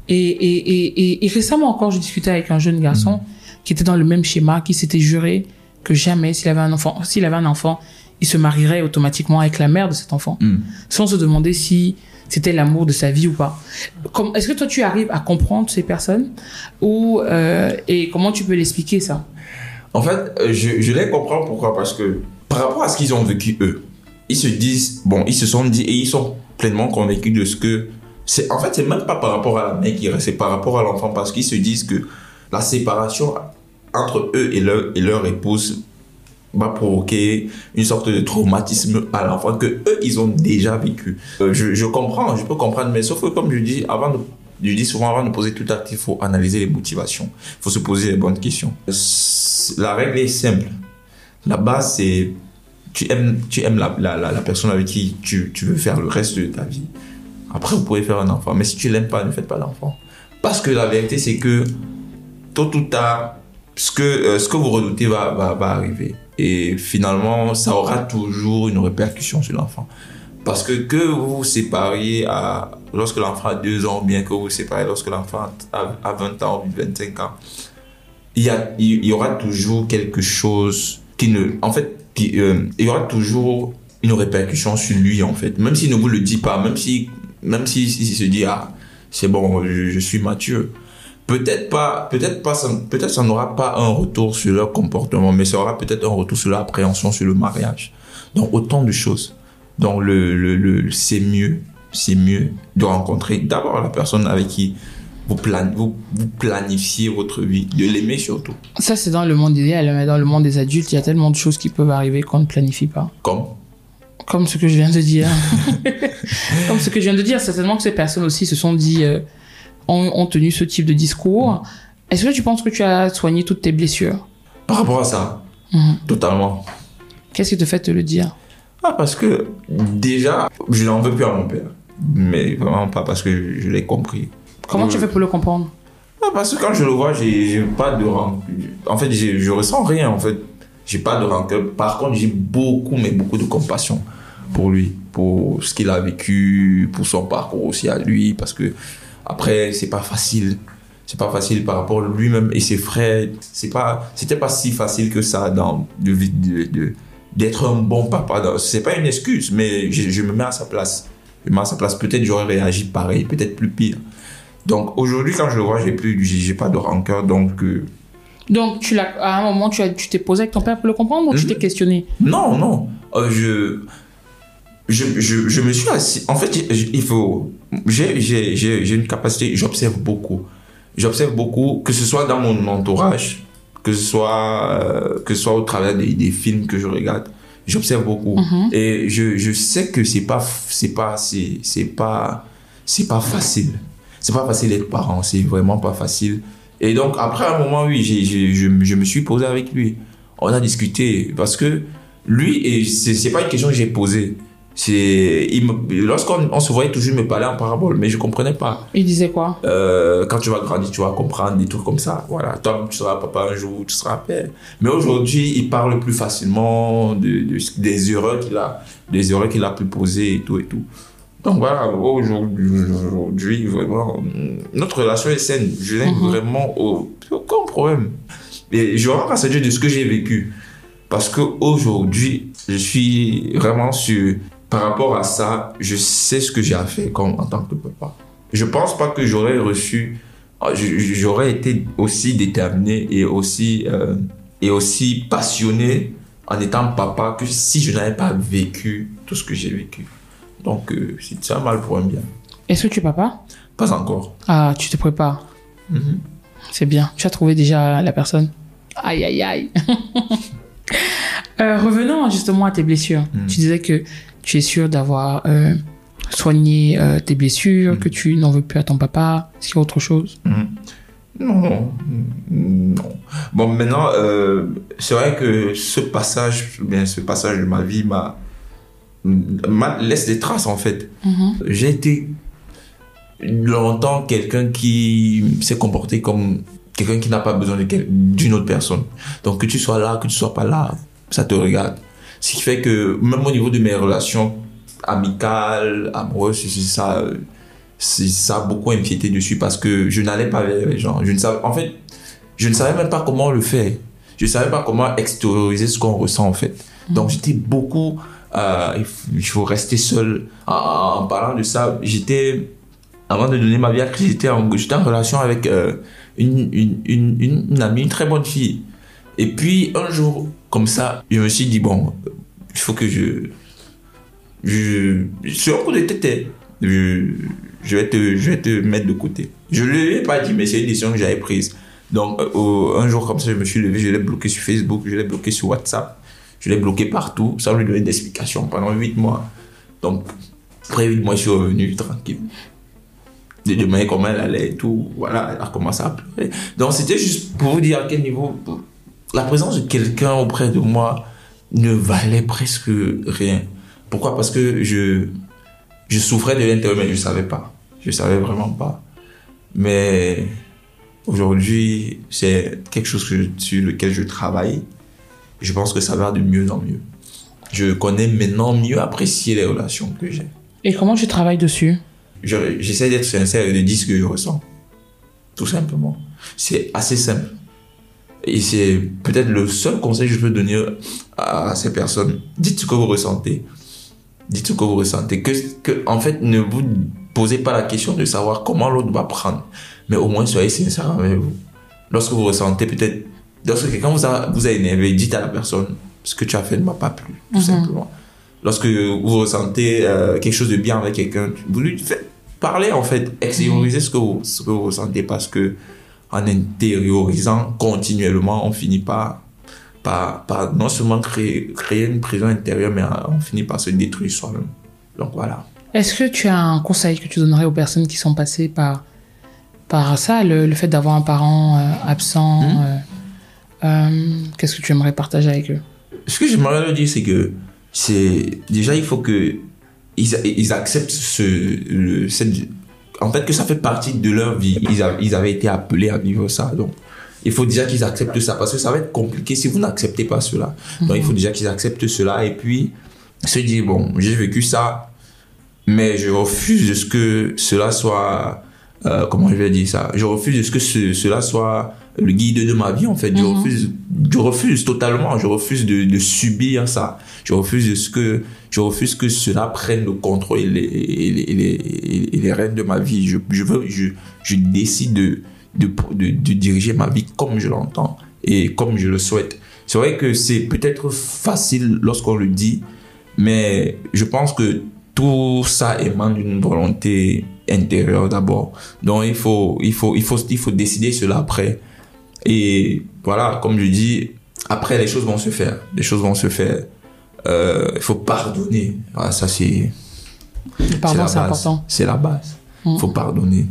Speaker 1: Et récemment encore, je discutais avec un jeune garçon qui était dans le même schéma, qui s'était juré que jamais, s'il avait un enfant, il se marierait automatiquement avec la mère de cet enfant, sans se demander si c'était l'amour de sa vie ou pas. Est-ce que toi, tu arrives à comprendre ces personnes et comment tu peux l'expliquer, ça?
Speaker 3: En fait, je les comprends. Pourquoi? Parce que par rapport à ce qu'ils ont vécu, eux, ils se sont dit et ils sont pleinement convaincus de ce que... En fait, c'est même pas par rapport à la mère qui reste, c'est par rapport à l'enfant, parce qu'ils se disent que la séparation entre eux et leur épouse va provoquer une sorte de traumatisme à l'enfant que eux ils ont déjà vécu. Je comprends, je peux comprendre, mais sauf que comme je dis souvent, avant de poser tout acte, il faut analyser les motivations, il faut se poser les bonnes questions. La règle est simple. La base, c'est tu aimes la personne avec qui tu veux faire le reste de ta vie. Après, vous pouvez faire un enfant, mais si tu l'aimes pas, ne faites pas d'enfant. Parce que la vérité, c'est que tôt ou tard, ce que vous redoutez va arriver. Et finalement, ça aura toujours une répercussion sur l'enfant. Parce que vous vous sépariez lorsque l'enfant a 2 ans, ou bien que vous vous séparez lorsque l'enfant a 20 ans ou 25 ans, il y aura toujours quelque chose il y aura toujours une répercussion sur lui, en fait. Même s'il ne vous le dit pas, même s'il se dit, c'est bon, je suis mature. Peut-être ça n'aura pas un retour sur leur comportement, mais ça aura peut-être un retour sur leur appréhension sur le mariage. Donc, autant de choses. Donc, c'est mieux de rencontrer d'abord la personne avec qui vous planifiez votre vie, de l'aimer surtout. Ça,
Speaker 1: c'est dans le monde idéal, mais dans le monde des adultes, il y a tellement de choses qui peuvent arriver qu'on ne planifie pas. Comme ce que je viens de dire. Comme ce que je viens de dire, certainement que ces personnes aussi se sont dit... ont tenu ce type de discours. Est-ce que tu penses que tu as soigné toutes tes blessures?
Speaker 3: Par rapport à ça, totalement.
Speaker 1: Qu'est-ce qui te fait te le dire?
Speaker 3: Parce que déjà, je n'en veux plus à mon père. Mais vraiment pas parce que je l'ai compris.
Speaker 1: Comment tu fais pour le comprendre?
Speaker 3: Parce que quand je le vois, j'ai pas de rancœur. En fait, je ressens rien. En fait, j'ai pas de rancœur. Par contre, j'ai beaucoup de compassion pour lui, pour ce qu'il a vécu, pour son parcours aussi à lui, parce que après, c'est pas facile par rapport à lui-même et ses frères. C'était pas si facile que ça d'être un bon papa. C'est pas une excuse, mais je me mets à sa place. Peut-être j'aurais réagi pareil, peut-être plus pire. Donc aujourd'hui, quand je le vois, j'ai pas de rancœur. Donc
Speaker 1: à un moment, tu t'es posé avec ton père pour le comprendre ou tu t'es questionné?
Speaker 3: Non. Je me suis assis. En fait, j'ai une capacité, j'observe beaucoup, que ce soit dans mon entourage, que ce soit au travers des films que je regarde, j'observe beaucoup. Et je sais que c'est pas facile. C'est pas facile d'être parent, c'est vraiment pas facile. Et donc, après un moment, oui, je me suis posé avec lui. On a discuté parce que lui, et c'est pas une question que j'ai posée. Lorsqu'on se voyait toujours, il me parlait en parabole, mais je comprenais pas.
Speaker 1: Il disait quoi?
Speaker 3: Quand tu vas grandir, tu vas comprendre des trucs comme ça. Voilà, toi, tu seras papa un jour, tu seras père. Mais aujourd'hui, il parle plus facilement des erreurs qu'il a pu poser et tout. Donc voilà, aujourd'hui, vraiment, notre relation est saine. Je n'ai vraiment aucun problème. Et je rends grâce à Dieu de ce que j'ai vécu. Parce qu'aujourd'hui, je suis vraiment sûr. Par rapport à ça, je sais ce que j'ai à faire en tant que papa. Je pense pas que j'aurais été aussi déterminé et aussi passionné en étant papa que si je n'avais pas vécu tout ce que j'ai vécu. Donc, c'est un mal pour un bien.
Speaker 1: Est-ce que tu es papa?
Speaker 3: Pas encore.
Speaker 1: Ah, tu te prépares. C'est bien. Tu as trouvé déjà la personne? Aïe, aïe, aïe. Revenons justement à tes blessures. Tu disais que tu es sûr d'avoir soigné tes blessures, que tu n'en veux plus à ton papa. Est-ce qu'il y a autre chose?
Speaker 3: Non. Bon, maintenant, c'est vrai que ce passage de ma vie laisse des traces, en fait. J'ai été longtemps quelqu'un qui s'est comporté comme quelqu'un qui n'a pas besoin d'une autre personne. Donc, que tu sois là, que tu sois pas là, ça te regarde. Ce qui fait que même au niveau de mes relations amicales, amoureuses, ça a beaucoup empiété dessus parce que je n'allais pas vers les gens. Je ne savais même pas comment le faire. Je ne savais pas comment extérioriser ce qu'on ressent en fait. Donc j'étais beaucoup... il faut rester seul. En parlant de ça, avant de donner ma vie à Christ, j'étais en relation avec une amie, une très bonne fille. Et puis un jour, comme ça, je me suis dit, bon, il faut que sur un coup de tête, je vais te mettre de côté. Je ne lui ai pas dit, mais c'est une décision que j'avais prise. Donc, un jour comme ça, je me suis levé, je l'ai bloqué sur Facebook, je l'ai bloqué sur WhatsApp, je l'ai bloqué partout, sans lui donner d'explication pendant 8 mois. Donc, après 8 mois, je suis revenu tranquille. Je lui ai demandé comment elle allait et tout. Voilà, elle a commencé à pleurer. Donc, c'était juste pour vous dire à quel niveau la présence de quelqu'un auprès de moi ne valait presque rien. Pourquoi? Parce que je souffrais de l'intérieur, mais je ne savais pas. Je ne savais vraiment pas. Mais aujourd'hui, c'est quelque chose sur lequel je travaille. Je pense que ça va de mieux en mieux. Je connais maintenant mieux apprécier les relations que j'ai.
Speaker 1: Et comment tu travailles dessus?
Speaker 3: J'essaie d'être sincère et de dire ce que je ressens. Tout simplement. C'est assez simple. Et c'est peut-être le seul conseil que je peux donner à ces personnes. Dites ce que vous ressentez. Dites ce que vous ressentez. En fait, ne vous posez pas la question de savoir comment l'autre va prendre. Mais au moins, soyez sincère avec vous. Lorsque vous ressentez peut-être... Lorsque quelqu'un vous a énervé, dites à la personne ce que tu as fait ne m'a pas plu, tout simplement. Lorsque vous ressentez quelque chose de bien avec quelqu'un, vous lui faites parler, en fait. Extériorisez ce que vous ressentez parce que en intériorisant continuellement, on finit par non seulement créer une prison intérieure, mais on finit par se détruire soi-même. Donc voilà.
Speaker 1: Est-ce que tu as un conseil que tu donnerais aux personnes qui sont passées par ça, le fait d'avoir un parent absent qu'est-ce que tu aimerais partager avec eux?
Speaker 3: Ce que j'aimerais leur dire, c'est que déjà, il faut qu'ils acceptent en fait, que ça fait partie de leur vie. Ils avaient été appelés à vivre ça. Donc, il faut déjà qu'ils acceptent ça parce que ça va être compliqué si vous n'acceptez pas cela. Donc, il faut déjà qu'ils acceptent cela et puis se dire, bon, j'ai vécu ça, mais je refuse de ce que cela soit... comment je vais dire ça? Je refuse de ce que cela soit le guide de ma vie, en fait. Je refuse totalement. Je refuse de subir ça. Je refuse que cela prenne le contrôle et les rênes de ma vie. Je décide de diriger ma vie comme je l'entends et comme je le souhaite. C'est vrai que c'est peut-être facile lorsqu'on le dit, mais je pense que tout ça émane d'une volonté intérieure d'abord. Donc il faut décider cela après. Et voilà, comme je dis, après les choses vont se faire. Les choses vont se faire. Il faut pardonner. Voilà, ça c'est...
Speaker 1: Le pardon, c'est important.
Speaker 3: C'est la base. Il faut pardonner.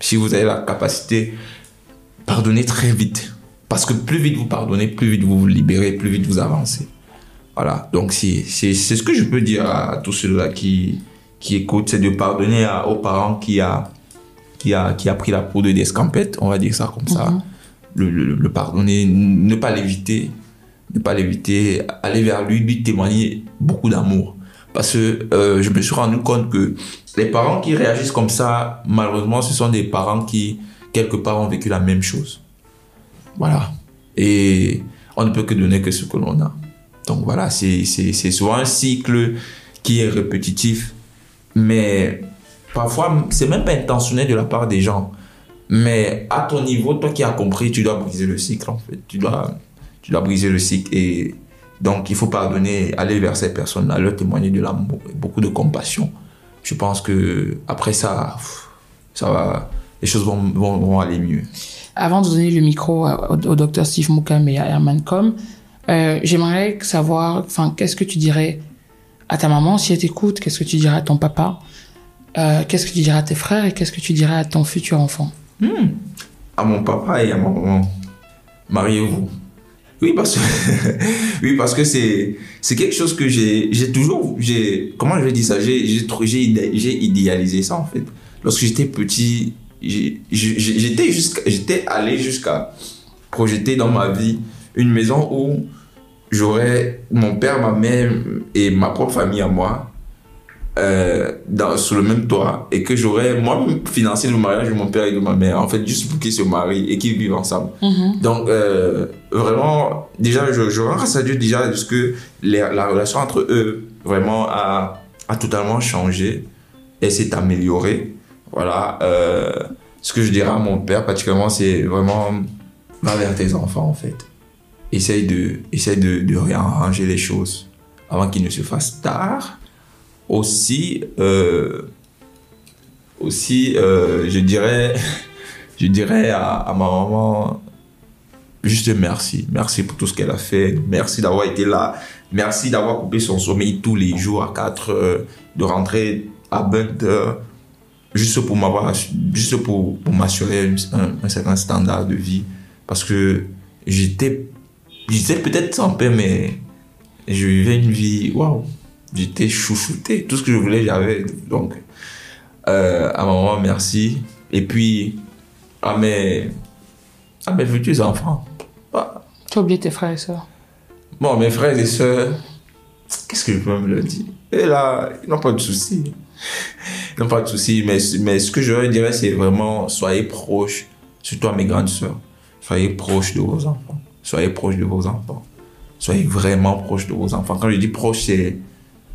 Speaker 3: Si vous avez la capacité, pardonnez très vite. Parce que plus vite vous pardonnez, plus vite vous vous libérez, plus vite vous avancez. Voilà, donc c'est ce que je peux dire à tous ceux-là qui écoutent, c'est de pardonner aux parents qui a pris la poudre d'escampette, on va dire ça comme ça. Le pardonner, ne pas l'éviter, aller vers lui témoigner beaucoup d'amour. Parce que je me suis rendu compte que les parents qui réagissent comme ça, malheureusement, ce sont des parents qui, quelque part, ont vécu la même chose. Voilà. Et on ne peut que donner que ce que l'on a. Donc voilà, c'est souvent un cycle qui est répétitif, mais parfois, c'est même pas intentionnel de la part des gens. Mais à ton niveau, toi qui as compris, tu dois briser le cycle, en fait. Tu dois briser le cycle. Et donc, il faut pardonner, aller vers ces personnes-là, leur témoigner de l'amour et beaucoup de compassion. Je pense que après ça va, les choses vont aller mieux.
Speaker 1: Avant de donner le micro au docteur Steve Moukam et à Herman Com, j'aimerais savoir, qu'est-ce que tu dirais à ta maman si elle t'écoute? Qu'est-ce que tu dirais à ton papa? Qu'est-ce que tu dirais à tes frères et qu'est-ce que tu dirais à ton futur enfant?
Speaker 3: À mon papa et à ma maman, mariez-vous. Oui, parce que c'est quelque chose que j'ai comment je vais dire ça? J'ai idéalisé ça, en fait. Lorsque j'étais petit, j'étais allé jusqu'à projeter dans ma vie une maison où j'aurais mon père, ma mère et ma propre famille à moi sous le même toit et que j'aurais moi-même financé le mariage de mon père et de ma mère, en fait, juste pour qu'ils se marient et qu'ils vivent ensemble. Donc, vraiment, déjà, je rends grâce à Dieu déjà parce que la relation entre eux vraiment a totalement changé et s'est améliorée. Voilà. Ce que je dirais à mon père particulièrement, c'est vraiment va vers tes enfants, en fait. Essaye de réarranger les choses avant qu'ils ne se fassent tard. Aussi, je dirais à ma maman juste merci pour tout ce qu'elle a fait, merci d'avoir été là, merci d'avoir coupé son sommeil tous les jours à 4 heures, de rentrer à 20 heures juste pour m'assurer un certain standard de vie, parce que j'étais peut-être sans paix, mais je vivais une vie waouh. J'étais chouchouté. Tout ce que je voulais, j'avais. Donc, à ma maman, merci. Et puis, à mes futurs enfants. Ah.
Speaker 1: Tu as oublié tes frères et sœurs?
Speaker 3: Bon, mes frères et sœurs, qu'est-ce que je peux me leur dire? Et là, ils n'ont pas de soucis. Ils n'ont pas de soucis. Mais ce que je leur dirais, c'est vraiment, soyez proches, surtout à mes grandes sœurs. Soyez proches de vos enfants. Soyez proches de vos enfants. Soyez vraiment proches de vos enfants. Quand je dis proches, c'est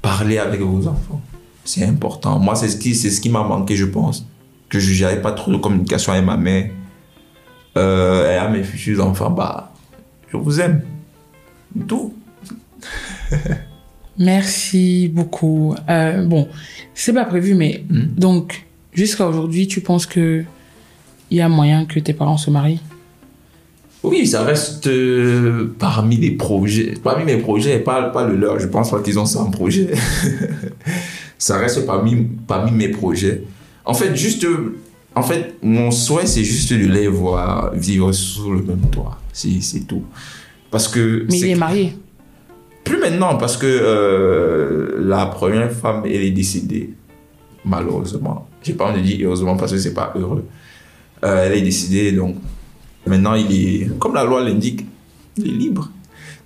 Speaker 3: parler avec vos enfants. C'est important. Moi, c'est ce qui m'a manqué, je pense. Que je n'avais pas trop de communication avec ma mère. Et à mes futurs enfants, bah, je vous aime. Tout.
Speaker 1: Merci beaucoup. Bon, c'est pas prévu, mais donc, jusqu'à aujourd'hui, tu penses qu'il y a moyen que tes parents se marient?
Speaker 3: Oui, ça reste parmi mes projets, pas le leur. Je pense pas qu'ils ont ça en projet. Ça reste parmi mes projets. En fait, mon souhait, c'est juste de les voir vivre sous le même toit. C'est tout. Parce que.
Speaker 1: Mais il est marié?
Speaker 3: Plus maintenant, parce que la première femme, elle est décédée, malheureusement. J'ai pas envie de dire heureusement parce que c'est pas heureux. Elle est décédée, donc. Maintenant, il est, comme la loi l'indique, il est libre.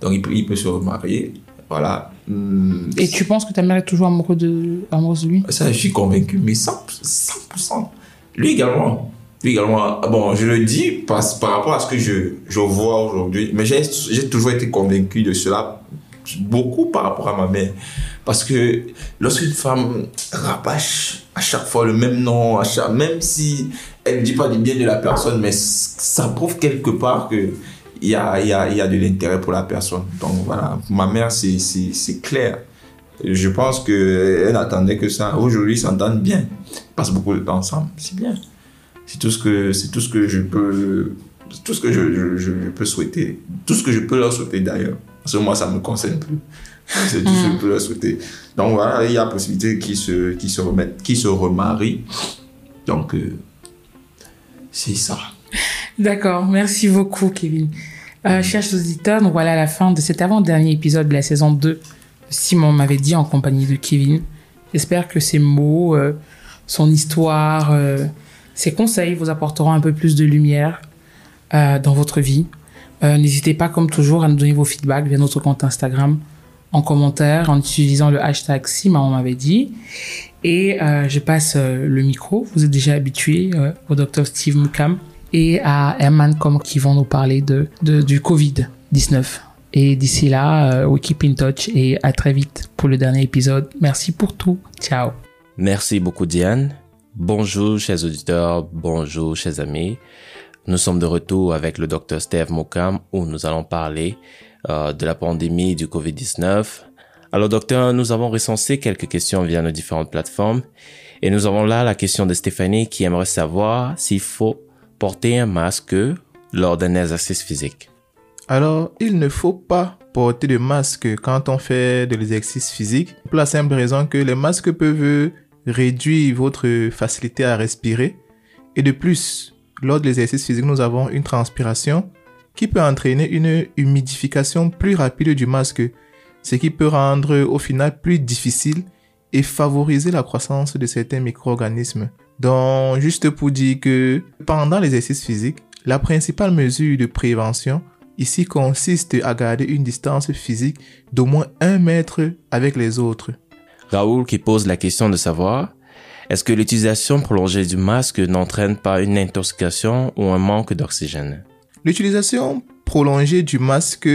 Speaker 3: Donc, il peut se remarier. Voilà.
Speaker 1: Et tu penses que ta mère est toujours amoureuse de lui?
Speaker 3: Ça, je suis convaincu, mais 100%. Lui également. Bon, je le dis par rapport à ce que je vois aujourd'hui, mais j'ai toujours été convaincu de cela, beaucoup par rapport à ma mère. Parce que lorsqu'une femme rabâche à chaque fois le même nom, même si elle ne dit pas du bien de la personne, mais ça prouve quelque part qu'il y a de l'intérêt pour la personne. Donc voilà, ma mère, c'est clair. Je pense qu'elle attendait que ça. Aujourd'hui, ils s'entendent bien. Ils passent beaucoup de temps ensemble. C'est bien. C'est tout ce que je peux souhaiter. Tout ce que je peux leur souhaiter d'ailleurs. Parce que moi, ça ne me concerne plus. C'est tout ce que je peux leur souhaiter. Donc voilà, il y a la possibilité qu'ils se remarient. Donc, c'est ça.
Speaker 1: D'accord, merci beaucoup, Kevin. Chers auditeurs, donc voilà la fin de cet avant-dernier épisode de la saison 2 de Simon m'avait dit en compagnie de Kevin. J'espère que ces mots, son histoire, ses conseils vous apporteront un peu plus de lumière dans votre vie. N'hésitez pas, comme toujours, à nous donner vos feedbacks via notre compte Instagram, en commentaire, en utilisant le hashtag Si Maman m'avait dit. Et je passe le micro, vous êtes déjà habitués au Dr Steve Mukam et à Herman qui vont nous parler du Covid-19. Et d'ici là, we keep in touch et à très vite pour le dernier épisode. Merci pour tout. Ciao.
Speaker 4: Merci beaucoup, Diane. Bonjour, chers auditeurs. Bonjour, chers amis. Nous sommes de retour avec le Dr Steve Mukam où nous allons parler de la pandémie du Covid-19. Alors, docteur, nous avons recensé quelques questions via nos différentes plateformes et nous avons là la question de Stéphanie qui aimerait savoir s'il faut porter un masque lors d'un exercice physique.
Speaker 5: Alors, il ne faut pas porter de masque quand on fait de l'exercice physique pour la simple raison que les masques peuvent réduire votre facilité à respirer et de plus, lors de l'exercice physique, nous avons une transpiration qui peut entraîner une humidification plus rapide du masque, ce qui peut rendre au final plus difficile et favoriser la croissance de certains micro-organismes. Donc, juste pour dire que pendant l'exercice physique, la principale mesure de prévention ici consiste à garder une distance physique d'au moins 1 mètre avec les autres.
Speaker 4: Raoul qui pose la question de savoir, est-ce que l'utilisation prolongée du masque n'entraîne pas une intoxication ou un manque d'oxygène?
Speaker 5: L'utilisation prolongée du masque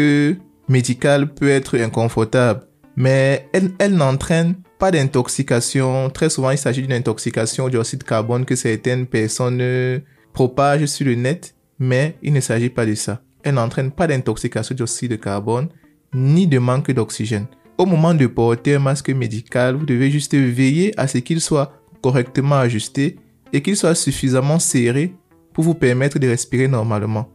Speaker 5: médical peut être inconfortable, mais elle n'entraîne pas d'intoxication. Très souvent, il s'agit d'une intoxication au dioxyde de carbone que certaines personnes propagent sur le net, mais il ne s'agit pas de ça. Elle n'entraîne pas d'intoxication au dioxyde de carbone, ni de manque d'oxygène. Au moment de porter un masque médical, vous devez juste veiller à ce qu'il soit correctement ajusté et qu'il soit suffisamment serré pour vous permettre de respirer normalement.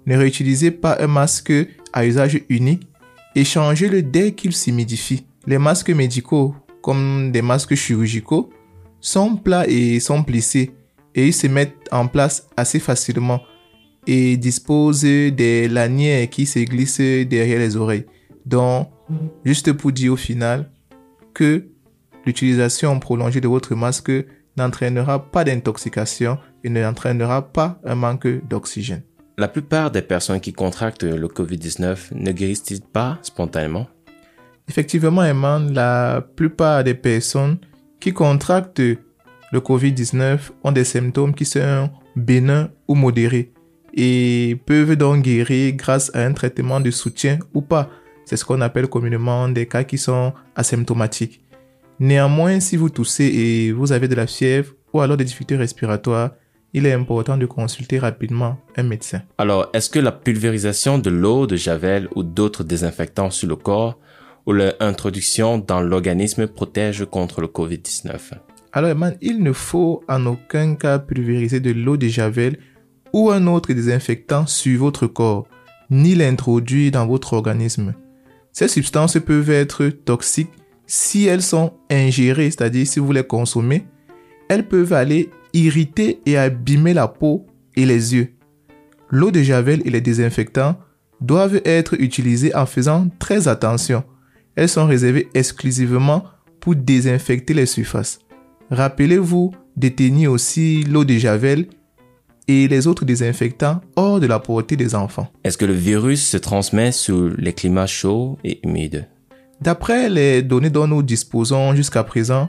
Speaker 5: Ne réutilisez pas un masque à usage unique et changez-le dès qu'il s'humidifie. Les masques médicaux, comme des masques chirurgicaux, sont plats et sont plissés et ils se mettent en place assez facilement et disposent des lanières qui se glissent derrière les oreilles. Donc, juste pour dire au final que l'utilisation prolongée de votre masque n'entraînera pas d'intoxication et n'entraînera pas un manque d'oxygène.
Speaker 4: La plupart des personnes qui contractent le COVID-19 ne guérissent pas spontanément?
Speaker 5: Effectivement, Eman, la plupart des personnes qui contractent le COVID-19 ont des symptômes qui sont bénins ou modérés et peuvent donc guérir grâce à un traitement de soutien ou pas. C'est ce qu'on appelle communément des cas qui sont asymptomatiques. Néanmoins, si vous toussez et vous avez de la fièvre ou alors des difficultés respiratoires, il est important de consulter rapidement un médecin.
Speaker 4: Alors, est-ce que la pulvérisation de l'eau de Javel ou d'autres désinfectants sur le corps ou leur introduction dans l'organisme protège contre le COVID-19?
Speaker 5: Alors, Eman, il ne faut en aucun cas pulvériser de l'eau de Javel ou un autre désinfectant sur votre corps, ni l'introduire dans votre organisme. Ces substances peuvent être toxiques si elles sont ingérées, c'est-à-dire si vous les consommez. Elles peuvent aller irriter et abîmer la peau et les yeux. L'eau de Javel et les désinfectants doivent être utilisés en faisant très attention. Elles sont réservées exclusivement pour désinfecter les surfaces. Rappelez-vous de tenir aussi l'eau de Javel et les autres désinfectants hors de la portée des enfants.
Speaker 4: Est-ce que le virus se transmet sous les climats chauds et humides?
Speaker 5: D'après les données dont nous disposons jusqu'à présent,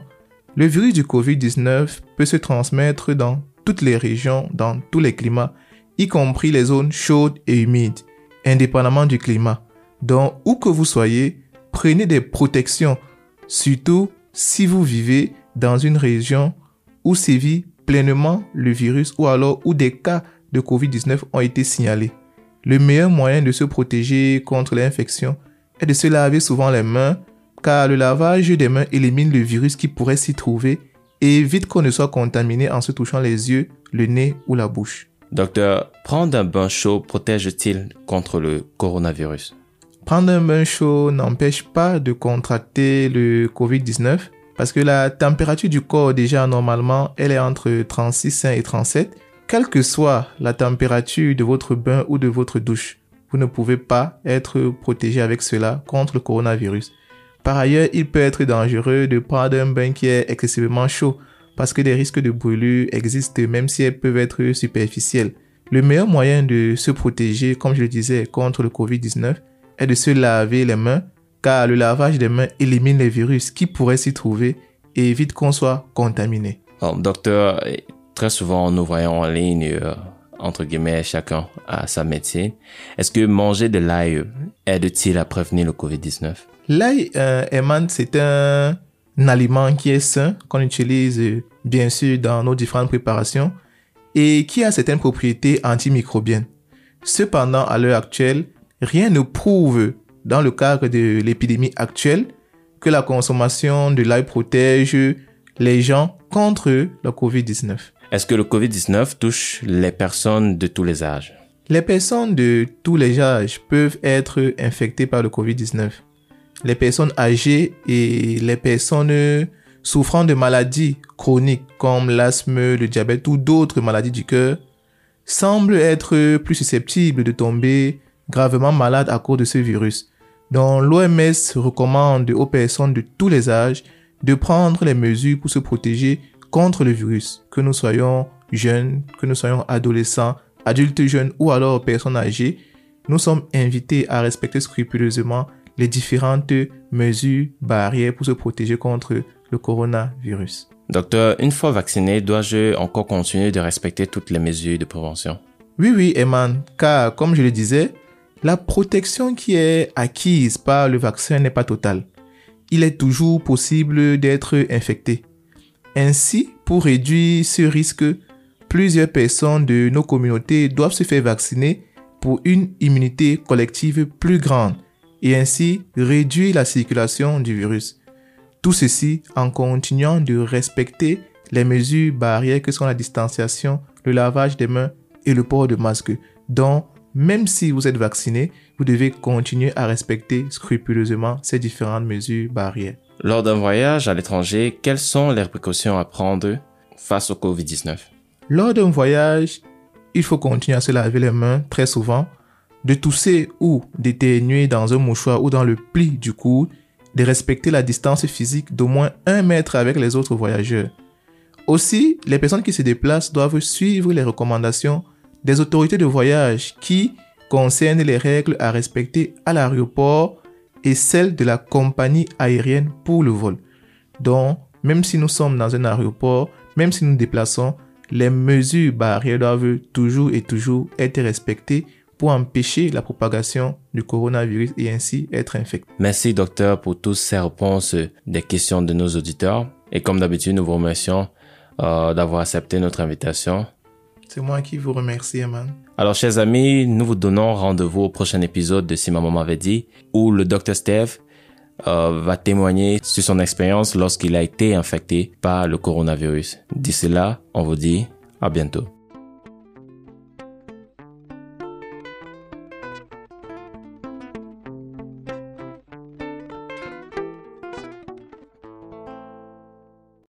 Speaker 5: le virus du COVID-19 peut se transmettre dans toutes les régions, dans tous les climats, y compris les zones chaudes et humides, indépendamment du climat. Donc, où que vous soyez, prenez des protections, surtout si vous vivez dans une région où sévit pleinement le virus ou alors où des cas de COVID-19 ont été signalés. Le meilleur moyen de se protéger contre l'infection est de se laver souvent les mains, car le lavage des mains élimine le virus qui pourrait s'y trouver et évite qu'on ne soit contaminé en se touchant les yeux, le nez ou la bouche.
Speaker 4: Docteur, prendre un bain chaud protège-t-il contre le coronavirus?
Speaker 5: Prendre un bain chaud n'empêche pas de contracter le COVID-19 parce que la température du corps déjà normalement, elle est entre 36 et 37. Quelle que soit la température de votre bain ou de votre douche, vous ne pouvez pas être protégé avec cela contre le coronavirus. Par ailleurs, il peut être dangereux de prendre un bain qui est excessivement chaud parce que des risques de brûlure existent même si elles peuvent être superficielles. Le meilleur moyen de se protéger, comme je le disais, contre le COVID-19 est de se laver les mains car le lavage des mains élimine les virus qui pourraient s'y trouver et évite qu'on soit contaminé.
Speaker 4: Bon, docteur, très souvent nous voyons en ligne, entre guillemets, chacun à sa médecine. Est-ce que manger de l'ail aide-t-il à prévenir le COVID-19?
Speaker 5: L'ail, Eman, c'est un aliment qui est sain, qu'on utilise bien sûr dans nos différentes préparations et qui a certaines propriétés antimicrobiennes. Cependant, à l'heure actuelle, rien ne prouve, dans le cadre de l'épidémie actuelle, que la consommation de l'ail protège les gens contre le COVID-19.
Speaker 4: Est-ce que le COVID-19 touche les personnes de tous les âges?
Speaker 5: Les personnes de tous les âges peuvent être infectées par le COVID-19. Les personnes âgées et les personnes souffrant de maladies chroniques comme l'asthme, le diabète ou d'autres maladies du cœur semblent être plus susceptibles de tomber gravement malades à cause de ce virus. Donc l'OMS recommande aux personnes de tous les âges de prendre les mesures pour se protéger contre le virus, que nous soyons jeunes, que nous soyons adolescents, adultes jeunes ou alors personnes âgées. nous sommes invités à respecter scrupuleusement les différentes mesures barrières pour se protéger contre le coronavirus.
Speaker 4: Docteur, une fois vacciné, dois-je encore continuer de respecter toutes les mesures de prévention?
Speaker 5: Oui, Eman, car comme je le disais, la protection qui est acquise par le vaccin n'est pas totale. Il est toujours possible d'être infecté. Ainsi, pour réduire ce risque, plusieurs personnes de nos communautés doivent se faire vacciner pour une immunité collective plus grande et ainsi réduire la circulation du virus. Tout ceci en continuant de respecter les mesures barrières que sont la distanciation, le lavage des mains et le port de masque. Donc, même si vous êtes vacciné, vous devez continuer à respecter scrupuleusement ces différentes mesures barrières.
Speaker 4: Lors d'un voyage à l'étranger, quelles sont les précautions à prendre face au COVID-19?
Speaker 5: Lors d'un voyage, il faut continuer à se laver les mains très souvent, de tousser ou d'éternuer dans un mouchoir ou dans le pli du coude, de respecter la distance physique d'au moins 1 mètre avec les autres voyageurs. Aussi, les personnes qui se déplacent doivent suivre les recommandations des autorités de voyage qui concernent les règles à respecter à l'aéroport et celles de la compagnie aérienne pour le vol. Donc, même si nous sommes dans un aéroport, même si nous nous déplaçons, les mesures barrières doivent toujours être respectées pour empêcher la propagation du coronavirus et ainsi être infecté.
Speaker 4: Merci docteur pour toutes ces réponses des questions de nos auditeurs. Et comme d'habitude, nous vous remercions d'avoir accepté notre invitation.
Speaker 5: C'est moi qui vous remercie, Eman.
Speaker 4: Alors, chers amis, nous vous donnons rendez-vous au prochain épisode de Si Maman m'avait dit, où le Dr Steve va témoigner sur son expérience lorsqu'il a été infecté par le coronavirus. D'ici là, on vous dit à bientôt.